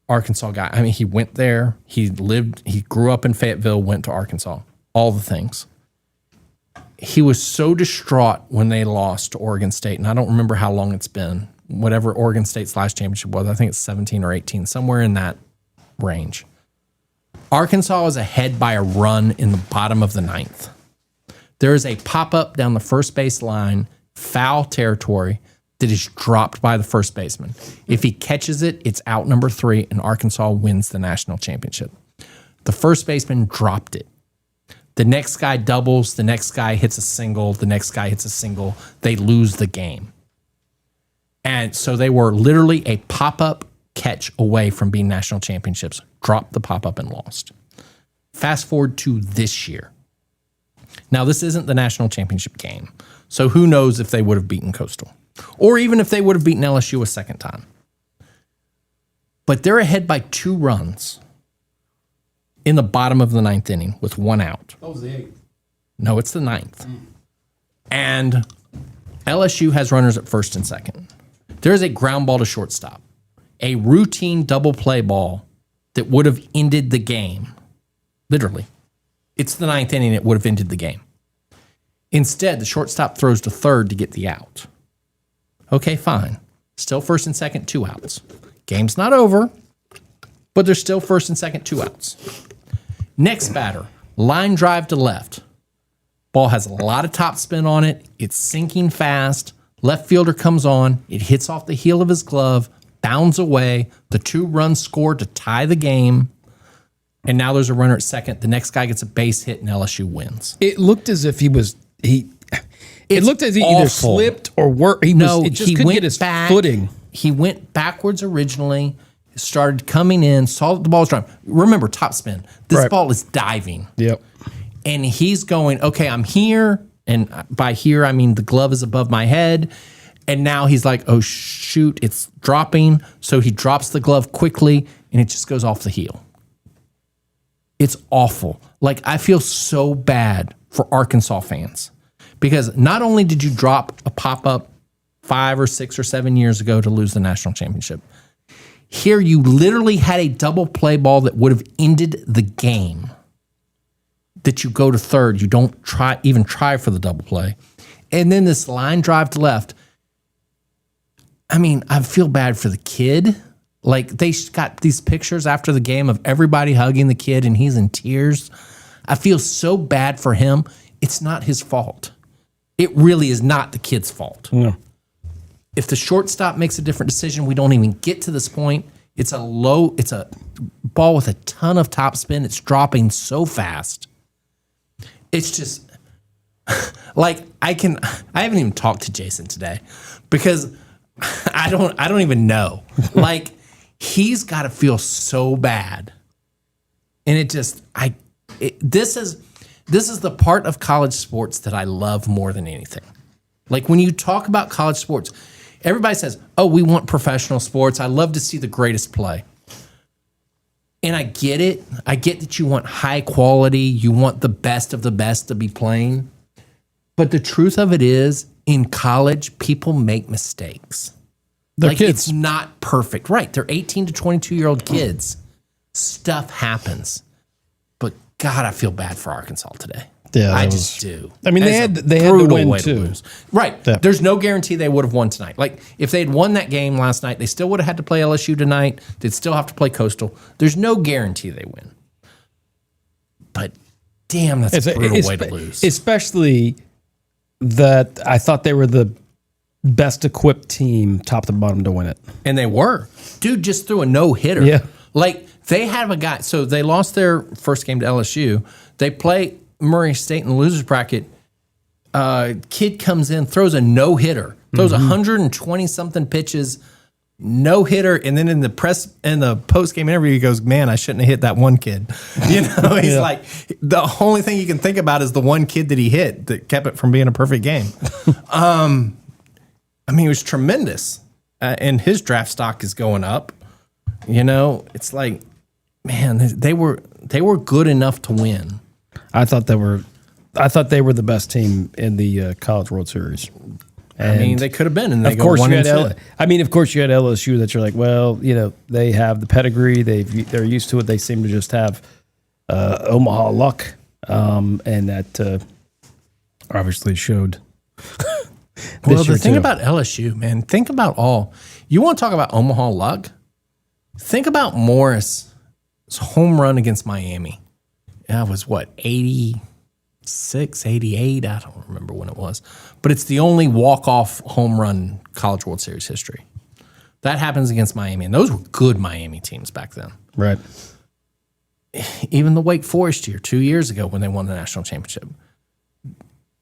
S3: Arkansas guy. I mean, he went there. He grew up in Fayetteville, went to Arkansas, all the things. He was so distraught when they lost to Oregon State, and I don't remember how long it's been, whatever Oregon State's last championship was. I think it's 17 or 18, somewhere in that range. Arkansas was ahead by a run in the bottom of the ninth. There is a pop-up down the first base line, foul territory, that is dropped by the first baseman. If he catches it, it's out number 3, and Arkansas wins the national championship. The first baseman dropped it. The next guy doubles, the next guy hits a single, the next guy hits a single. They lose the game. And so they were literally a pop-up catch away from being national championships, dropped the pop-up and lost. Fast forward to this year. Now, this isn't the national championship game, so who knows if they would have beaten Coastal, or even if they would have beaten LSU a second time. But they're ahead by 2 runs in the bottom of the ninth inning with 1 out.
S1: That was the 8th.
S3: No, it's the 9th. And LSU has runners at first and second. There's a ground ball to shortstop, a routine double play ball that would have ended the game. Literally. It's the 9th inning. It would have ended the game. Instead, the shortstop throws to third to get the out. Okay, fine. Still first and second, 2 outs. Game's not over, but there's still first and second, 2 outs. Next batter, line drive to left. Ball has a lot of top spin on it. It's sinking fast. Left fielder comes on. It hits off the heel of his glove, bounds away. The 2 runs scored to tie the game. And now there's a runner at second. The next guy gets a base hit and LSU wins.
S1: It looked as if it looked as if he either
S3: awful.
S1: slipped or he just couldn't get his footing.
S3: He went backwards originally, started coming in, saw that the ball was driving. Remember, top spin. This ball is diving.
S1: Yep.
S3: And he's going, okay, I'm here. And by here, I mean the glove is above my head. And now he's like, oh, shoot, it's dropping. So he drops the glove quickly, and it just goes off the heel. It's awful. Like, I feel so bad for Arkansas fans because not only did you drop a pop-up 5 or 6 or 7 years ago to lose the national championship, here you literally had a double play ball that would have ended the game. That you go to third, you don't even try for the double play. And then this line drive to left. I mean, I feel bad for the kid. Like, they got these pictures after the game of everybody hugging the kid and he's in tears. I feel so bad for him. It's not his fault. It really is not the kid's fault.
S1: Yeah.
S3: If the shortstop makes a different decision, we don't even get to this point. It's a ball with a ton of top spin. It's dropping so fast. It's just like I haven't even talked to Jason today because I don't even know. Like, he's got to feel so bad. And this is the part of college sports that I love more than anything. Like, when you talk about college sports, everybody says, oh, we want professional sports. I love to see the greatest play. And I get it. I get that you want high quality. You want the best of the best to be playing. But the truth of it is, in college, people make mistakes.
S1: They're
S3: like,
S1: kids.
S3: It's not perfect. Right. They're 18 to 22-year-old kids. Stuff happens. But, God, I feel bad for Arkansas today.
S1: Yeah,
S3: I just do.
S1: I mean, they had to win, too.
S3: Right. Yeah. There's no guarantee they would have won tonight. Like, if they had won that game last night, they still would have had to play LSU tonight. They'd still have to play Coastal. There's no guarantee they win. But, damn, that's a brutal way to lose.
S1: Especially that I thought they were the best equipped team, top to bottom, to win it.
S3: And they were. Dude just threw a no-hitter.
S1: Yeah.
S3: Like, they have a guy. So they lost their first game to LSU. They play Murray State in the losers bracket. Kid comes in, throws a no-hitter, throws 120 something pitches, no hitter, and then in the post game interview, he goes, "Man, I shouldn't have hit that one kid." He's like, the only thing you can think about is the one kid that he hit that kept it from being a perfect game. It was tremendous, and his draft stock is going up. It's like, man, they were good enough to win.
S1: I thought they were the best team in the College World Series. And
S3: they could have been, and they
S1: of course
S3: go 1-2.
S1: Of course you had LSU that you're like, well, they have the pedigree, they're used to it. They seem to just have Omaha luck, and that obviously showed.
S3: Well, the thing about LSU, man, think about you want to talk about Omaha luck? Think about Morris' home run against Miami. That was 86, 88? I don't remember when it was. But it's the only walk-off home run College World Series history. That happens against Miami, and those were good Miami teams back then.
S1: Right.
S3: Even the Wake Forest year, 2 years ago when they won the national championship.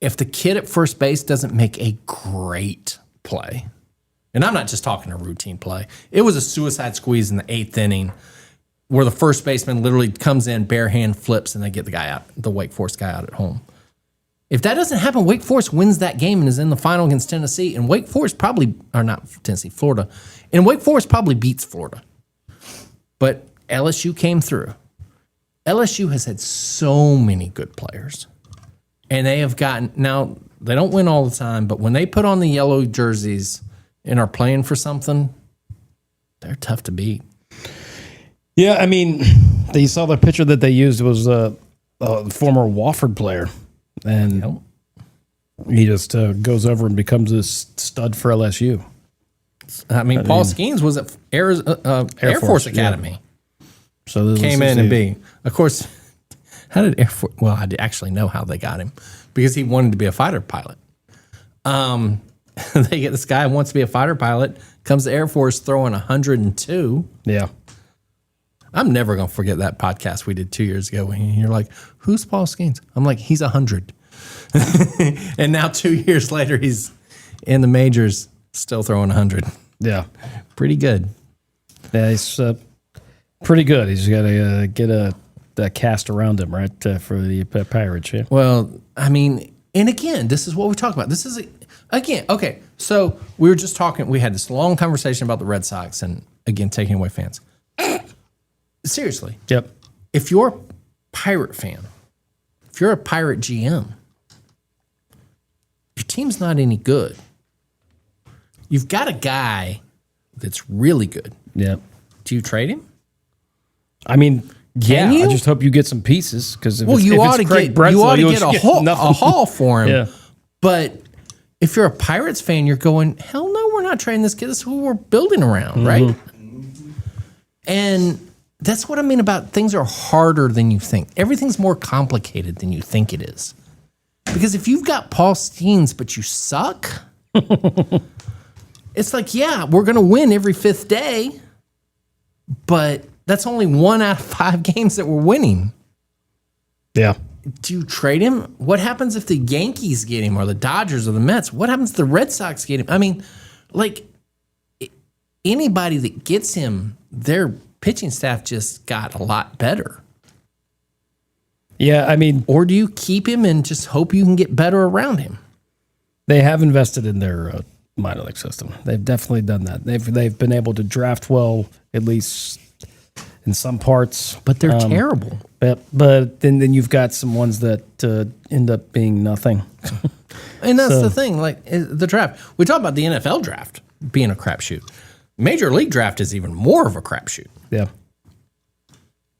S3: If the kid at first base doesn't make a great play, and I'm not just talking a routine play, it was a suicide squeeze in the 8th inning where the first baseman literally comes in, bare hand flips, and they get the Wake Forest guy out at home. If that doesn't happen, Wake Forest wins that game and is in the final against Tennessee, and Wake Forest Florida, and Wake Forest probably beats Florida. But LSU came through. LSU has had so many good players, and they have now they don't win all the time, but when they put on the yellow jerseys and are playing for something, they're tough to beat.
S1: Yeah, you saw the pitcher that they used was a former Wofford player, and he just goes over and becomes a stud for LSU.
S3: Paul Skeens was at Air Force Academy.
S1: Yeah. So
S3: came in and beat. Of course, how did Air Force? Well, I actually know how they got him because he wanted to be a fighter pilot. They get this guy who wants to be a fighter pilot, comes to Air Force throwing 102.
S1: Yeah.
S3: I'm never going to forget that podcast we did 2 years ago when you're like, who's Paul Skeens? I'm like, he's 100. And now 2 years later, he's in the majors still throwing 100.
S1: Yeah.
S3: Pretty good.
S1: Yeah, he's pretty good. He's got to get a cast around him, right, for the Pirates, yeah?
S3: Well, and again, this is what we talk about. This is, okay, so we were just talking, we had this long conversation about the Red Sox and, again, taking away fans. Seriously.
S1: Yep.
S3: If you're a Pirate fan, if you're a Pirate GM, your team's not any good. You've got a guy that's really good.
S1: Yep.
S3: Do you trade him?
S1: Can
S3: you?
S1: I just hope you get some pieces because
S3: you ought to get a haul for him.
S1: Yeah.
S3: But if you're a Pirates fan, you're going, hell no, we're not trading this kid. This is who we're building around, right? And that's what I mean about things are harder than you think. Everything's more complicated than you think it is. Because if you've got Paul Skeens, but you suck, it's like, yeah, we're going to win every 5th day, but that's only 1 out of 5 games that we're winning.
S1: Yeah.
S3: Do you trade him? What happens if the Yankees get him or the Dodgers or the Mets? What happens if the Red Sox get him? Anybody that gets him, their pitching staff just got a lot better.
S1: Yeah,
S3: or do you keep him and just hope you can get better around him?
S1: They have invested in their minor league system. They've definitely done that. They've been able to draft well, at least in some parts.
S3: But they're terrible.
S1: But then you've got some ones that end up being nothing.
S3: And that's the thing, the draft. We talk about the NFL draft being a crapshoot. Major League draft is even more of a crapshoot.
S1: Yeah.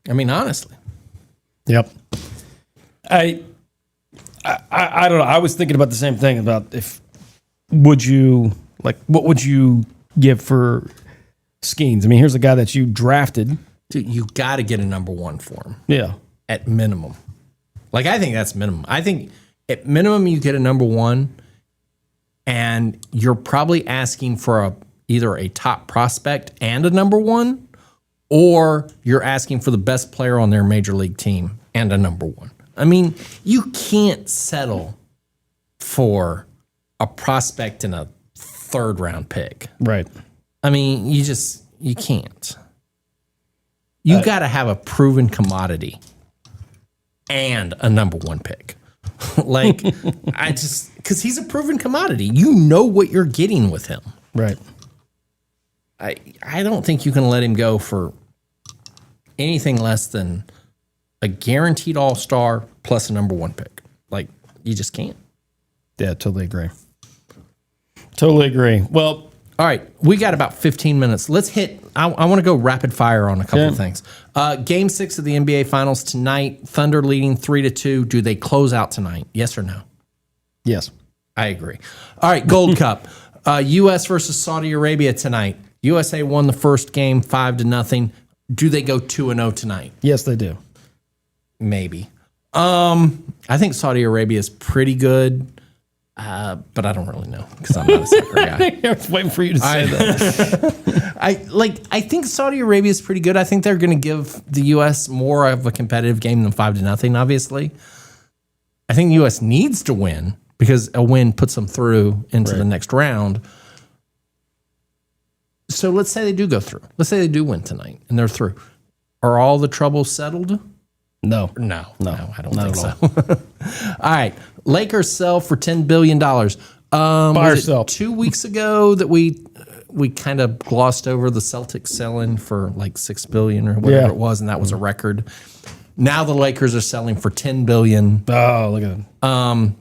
S3: Honestly.
S1: Yep. I don't know. I was thinking about the same thing about what would you give for Skeens? Here's a guy that you drafted.
S3: Dude, you got to get a number 1 for him.
S1: Yeah.
S3: At minimum. I think that's minimum. I think at minimum you get a number 1 and you're probably asking for either a top prospect and a number 1, or you're asking for the best player on their major league team and a number 1. You can't settle for a prospect and a third round pick.
S1: Right.
S3: I mean, you can't. You got to have a proven commodity and a number one pick. Like, because he's a proven commodity. You know what you're getting with him.
S1: Right.
S3: I don't think you can let him go for anything less than a guaranteed all-star plus a number one pick. Like, you just can't.
S1: Yeah, totally agree. Totally agree. Well,
S3: all right, we got about 15 minutes. Let's hit. I want to go rapid fire on a couple of things. Game 6 of the NBA Finals tonight. Thunder leading 3-2. Do they close out tonight? Yes or no?
S1: yes.
S3: I agree. All right, Gold Cup. U.S. versus Saudi Arabia tonight. USA won the first game 5-0. Do they go 2-0 tonight?
S1: Yes, they do.
S3: Maybe. I think Saudi Arabia is pretty good. But I don't really know because I'm not a soccer guy.
S1: I was waiting for you to say that.
S3: I think Saudi Arabia is pretty good. I think they're going to give the U.S. more of a competitive game than 5-0. Obviously, I think the U.S. needs to win because a win puts them through into the next round. So let's say they do go through. Let's say they do win tonight and they're through. Are all the troubles settled?
S1: No,
S3: I don't think so. All right. Lakers sell for $10 billion.
S1: Buy or sell.
S3: 2 weeks ago that we kind of glossed over the Celtics selling for like $6 billion or whatever it was, and that was a record. Now the Lakers are selling for $10 billion.
S1: Oh, look at them.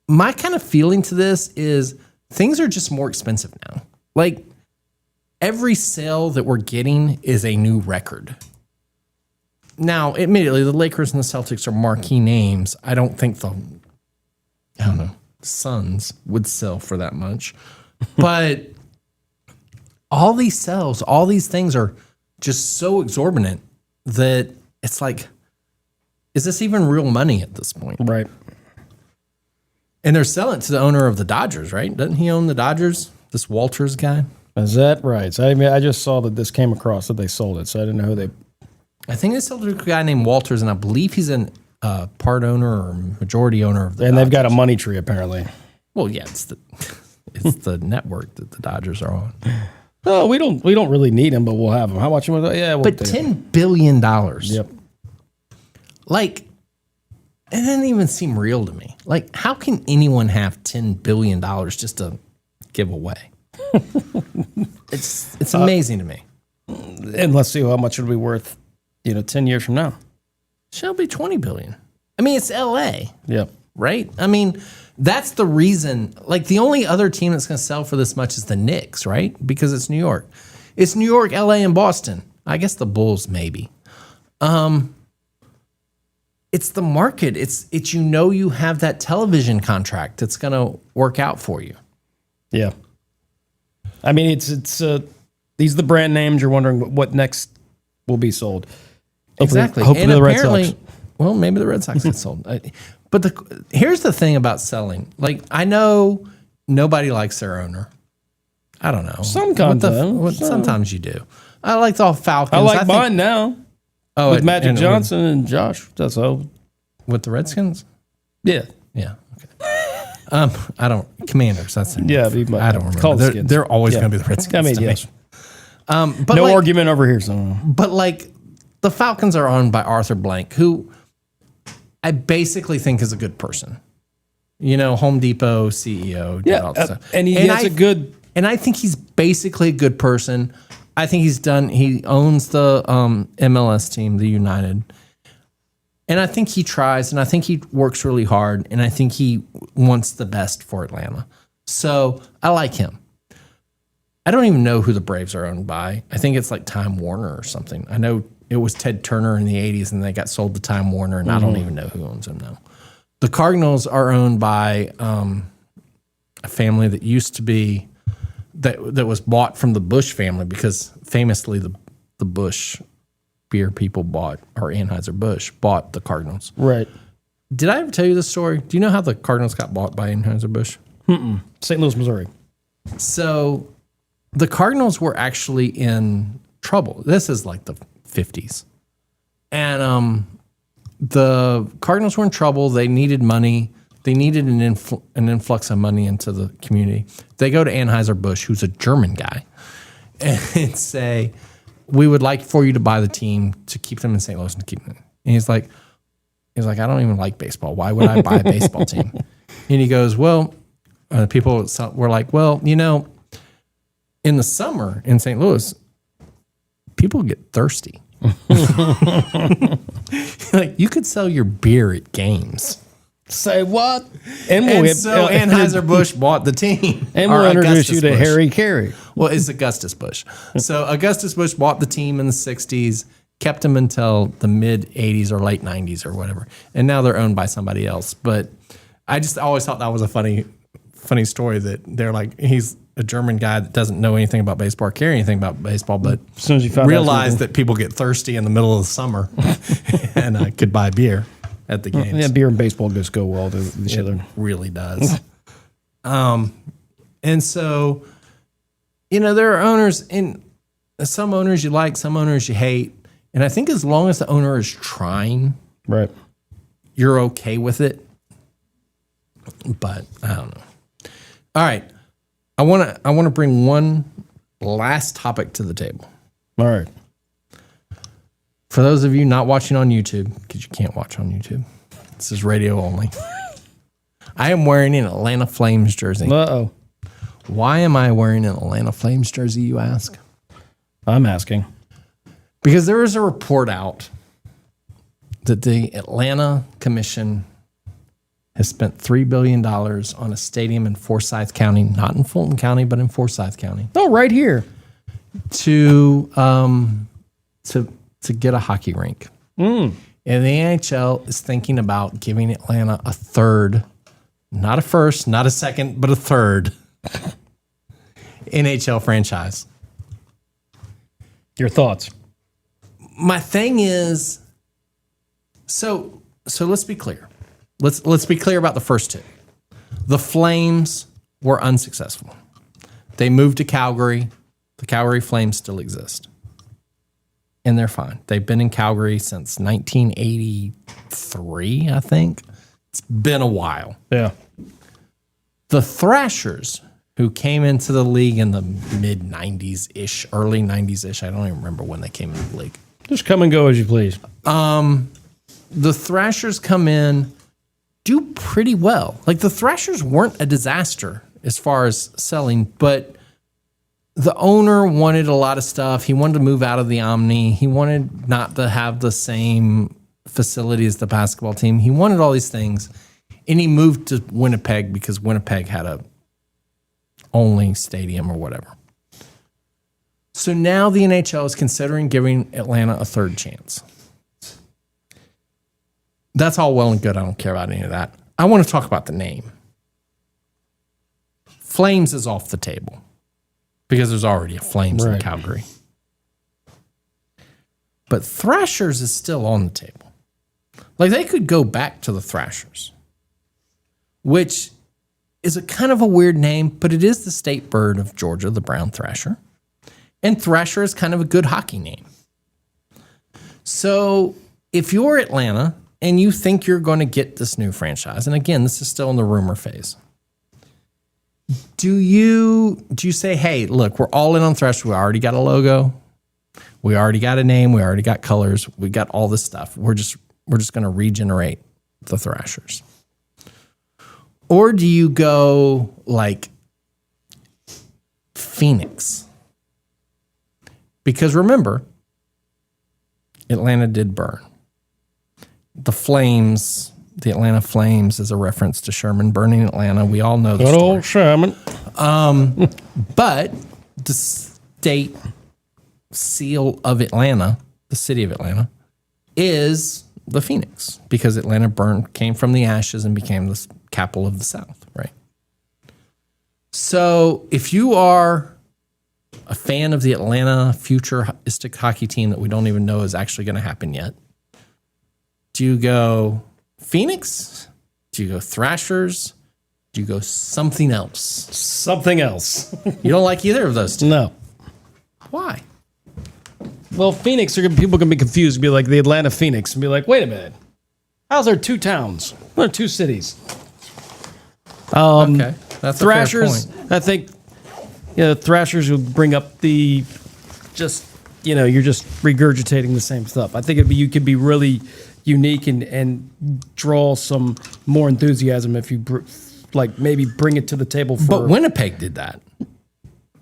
S3: My kind of feeling to this is things are just more expensive now. Like every sale that we're getting is a new record. Now, admittedly, the Lakers and the Celtics are marquee names. I don't think the Suns would sell for that much. But all these sales, all these things are just so exorbitant that it's like, is this even real money at this point?
S1: Right.
S3: And they're selling it to the owner of the Dodgers, right? Doesn't he own the Dodgers? This Walters guy?
S1: Is that right? So I just saw that this came across that they sold it, so I didn't know who they.
S3: I think they sold it to a guy named Walters, and I believe he's a part owner or majority owner of the
S1: And
S3: Dodgers.
S1: they've got a money tree apparently.
S3: Well, yeah, it's the network that the Dodgers are on.
S1: Oh, we don't really need them, but we'll have them. How much? Yeah, we'll
S3: But $10 billion.
S1: Yep.
S3: Like, it doesn't even seem real to me. Like, how can anyone have $10 billion just to give away? It's amazing to me.
S1: And let's see how much it'll be worth, 10 years from now.
S3: Shall be $20 billion. I mean, it's LA,
S1: Yep.
S3: right? I mean, that's the reason. Like, the only other team that's going to sell for this much is the Knicks, right? Because it's New York. It's New York, LA, and Boston. I guess the Bulls, maybe. It's the market. It's you have that television contract that's going to work out for you.
S1: Yeah. I mean, it's these are the brand names. You're wondering what next will be sold.
S3: Exactly.
S1: Hopefully
S3: And
S1: the Red
S3: apparently,
S1: Sox.
S3: well, maybe the Red Sox get sold. But here's the thing about selling. Like, I know nobody likes their owner. I don't know. Sometimes you do. I like the Falcons.
S1: I like mine now.
S3: Oh,
S1: with Magic Johnson and Josh. That's all.
S3: With the Redskins?
S1: Yeah.
S3: Yeah. Okay. I don't. Commanders. That's it.
S1: Yeah.
S3: I don't remember. They're always going to be the Redskins.
S1: I mean,
S3: to me.
S1: yes.
S3: But
S1: no argument over here. So.
S3: But like, the Falcons are owned by Arthur Blank, who I basically think is a good person. Home Depot CEO. Did all this stuff.
S1: And a good.
S3: And I think he's basically a good person. I think he owns the MLS team, the United. And I think he tries, and I think he works really hard, and I think he wants the best for Atlanta. So I like him. I don't even know who the Braves are owned by. I think it's like Time Warner or something. I know it was Ted Turner in the 80s, and they got sold to Time Warner, and I don't even know who owns them now. The Cardinals are owned by a family that used to be, that was bought from the Bush family, because famously the Bush beer people bought, or Anheuser-Busch bought the Cardinals.
S1: Right.
S3: Did I ever tell you this story? Do you know how the Cardinals got bought by Anheuser-Busch?
S1: St. Louis, Missouri.
S3: So the Cardinals were actually in trouble. This is like the 50s. And the Cardinals were in trouble. They needed money. They needed an influx of money into the community. They go to Anheuser-Busch, who's a German guy, and say, we would like for you to buy the team to keep them in St. Louis and keep them. And he's like, I don't even like baseball. Why would I buy a baseball team? And he goes, well, people were like, well, in the summer in St. Louis, people get thirsty. Like, you could sell your beer at games.
S1: Say what?
S3: And so Anheuser-Busch bought the team.
S1: And we'll introduce you to Harry Carey.
S3: Well, it's Augustus Busch. So Augustus Busch bought the team in the 60s, kept them until the mid 80s or late 90s or whatever. And now they're owned by somebody else. But I just always thought that was a funny story that they're like, he's a German guy that doesn't know anything about baseball or care anything about baseball, but
S1: as soon as you found
S3: realized that people get thirsty in the middle of the summer and could buy beer at the games.
S1: Yeah, beer and baseball just go well to each other.
S3: Really does. And so, there are owners, and some owners you like, some owners you hate. And I think as long as the owner is trying,
S1: right,
S3: you're okay with it. But I don't know. All right. I want to bring one last topic to the table.
S1: All right.
S3: For those of you not watching on YouTube, because you can't watch on YouTube, this is radio only. I am wearing an Atlanta Flames jersey.
S1: Uh-oh.
S3: Why am I wearing an Atlanta Flames jersey, you ask?
S1: I'm asking.
S3: Because there is a report out that the Atlanta Commission has spent $3 billion on a stadium in Forsyth County, not in Fulton County, but in Forsyth County.
S1: Oh, right here.
S3: To get a hockey rink. And the NHL is thinking about giving Atlanta a third, not a first, not a second, but a third NHL franchise.
S1: Your thoughts?
S3: My thing is, so let's be clear. Let's be clear about the first two. The Flames were unsuccessful. They moved to Calgary. The Calgary Flames still exist. And they're fine. They've been in Calgary since 1983, I think. It's been a while.
S1: Yeah.
S3: The Thrashers, who came into the league in the mid-90s-ish, early 90s-ish. I don't even remember when they came into the league.
S1: Just come and go as you please.
S3: The Thrashers come in, do pretty well. Like, the Thrashers weren't a disaster as far as selling, but the owner wanted a lot of stuff. He wanted to move out of the Omni. He wanted not to have the same facility as the basketball team. He wanted all these things. And he moved to Winnipeg because Winnipeg had a only stadium or whatever. So now the NHL is considering giving Atlanta a third chance. That's all well and good. I don't care about any of that. I want to talk about the name. Flames is off the table because there's already a Flames in Calgary. But Thrashers is still on the table. Like, they could go back to the Thrashers, which is a kind of a weird name, but it is the state bird of Georgia, the brown thrasher. And Thrasher is kind of a good hockey name. So if you're Atlanta and you think you're going to get this new franchise, and again, this is still in the rumor phase, do you say, hey, look, we're all in on Thrasher. We already got a logo. We already got a name. We already got colors. We got all this stuff. We're just going to regenerate the Thrashers. Or do you go like Phoenix? Because remember, Atlanta did burn. The Flames, the Atlanta Flames is a reference to Sherman burning Atlanta. We all know the
S1: Good
S3: story.
S1: old Sherman.
S3: But the state seal of Atlanta, the city of Atlanta, is the Phoenix, because Atlanta came from the ashes and became the capital of the South, right? So if you are a fan of the Atlanta futuristic hockey team that we don't even know is actually going to happen yet, do you go Phoenix? Do you go Thrashers? Do you go something else?
S1: Something else.
S3: You don't like either of those two?
S1: No.
S3: Why?
S1: Well, Phoenix, people can be confused and be like the Atlanta Phoenix and be like, wait a minute. How's there two towns? There are two cities.
S3: Okay, that's
S1: Thrashers,
S3: a fair point.
S1: I think, Thrashers will bring up you're just regurgitating the same stuff. I think you could be really unique and draw some more enthusiasm if you maybe bring it to the table.
S3: But Winnipeg did that.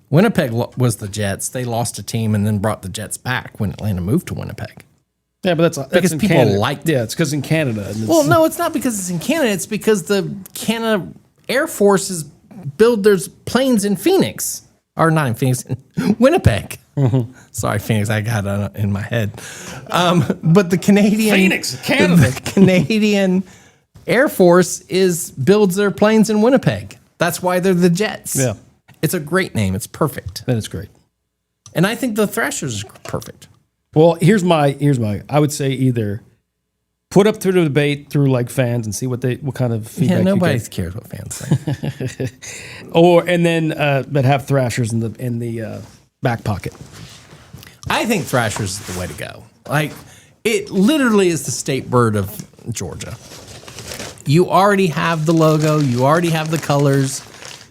S3: Winnipeg was the Jets. They lost a team and then brought the Jets back when Atlanta moved to Winnipeg.
S1: Yeah, but that's
S3: because
S1: in
S3: people
S1: Canada.
S3: liked it.
S1: Yeah, it's because in Canada.
S3: Well, no, it's not because it's in Canada. It's because the Canada Air Force is build their planes in Phoenix. Or not in Phoenix, in Winnipeg. Mm-hmm. Sorry, Phoenix, I got it in my head. But the Canadian...
S1: Phoenix, Canada.
S3: The Canadian Air Force builds their planes in Winnipeg. That's why they're the Jets.
S1: Yeah.
S3: It's a great name. It's perfect.
S1: That is great.
S3: And I think the Thrashers is perfect.
S1: Well, here's my. I would say either put up through the debate through like fans and see what kind of feedback.
S3: Yeah,
S1: you
S3: nobody
S1: get.
S3: cares what fans say.
S1: But have Thrashers in the back pocket.
S3: I think Thrashers is the way to go. Like, it literally is the state bird of Georgia. You already have the logo. You already have the colors.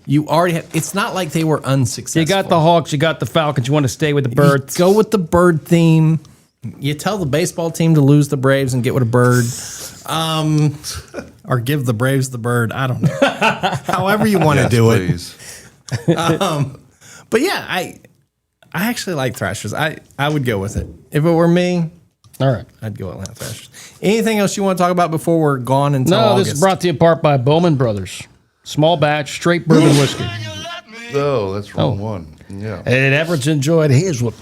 S3: You already have. It's not like they were unsuccessful.
S1: You got the Hawks. You got the Falcons. You want to stay with the birds.
S3: You go with the bird theme. You tell the baseball team to lose the Braves and get with a bird. Or give the Braves the bird. I don't know. However you want to do
S2: please.
S3: it. But yeah, I actually like Thrashers. I would go with it. If it were me,
S1: All right.
S3: I'd go Atlanta Thrashers. Anything else you want to talk about before we're gone until August?
S1: This is brought to you apart by Bowman Brothers. Small batch, straight bourbon whiskey.
S2: No, that's wrong one. Yeah.
S1: And Everett's enjoyed his one.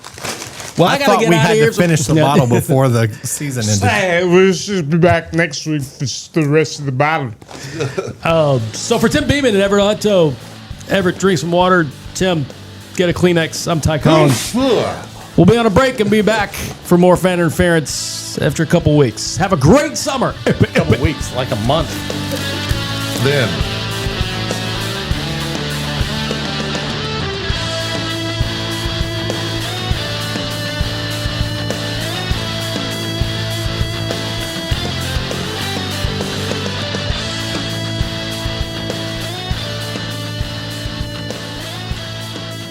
S1: Well, I got
S3: thought
S1: to get
S3: we
S1: out
S3: had
S1: of here.
S3: to finish the bottle before the season ended.
S4: Hey, we'll just be back next week for the rest of the bottle.
S1: So for Tim Beeman and Everett Hunto, Everett, drink some water. Tim, get a Kleenex. I'm Ty Collins. We'll be on a break and be back for more fan interference after a couple weeks. Have a great summer.
S3: A couple weeks, like a month.
S2: Then.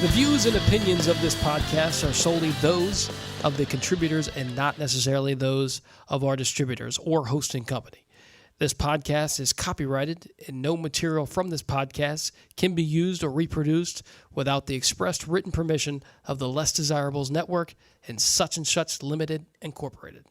S1: The views and opinions of this podcast are solely those of the contributors and not necessarily those of our distributors or hosting company. This podcast is copyrighted, and no material from this podcast can be used or reproduced without the expressed written permission of the Less Desirables Network and Such Limited Incorporated.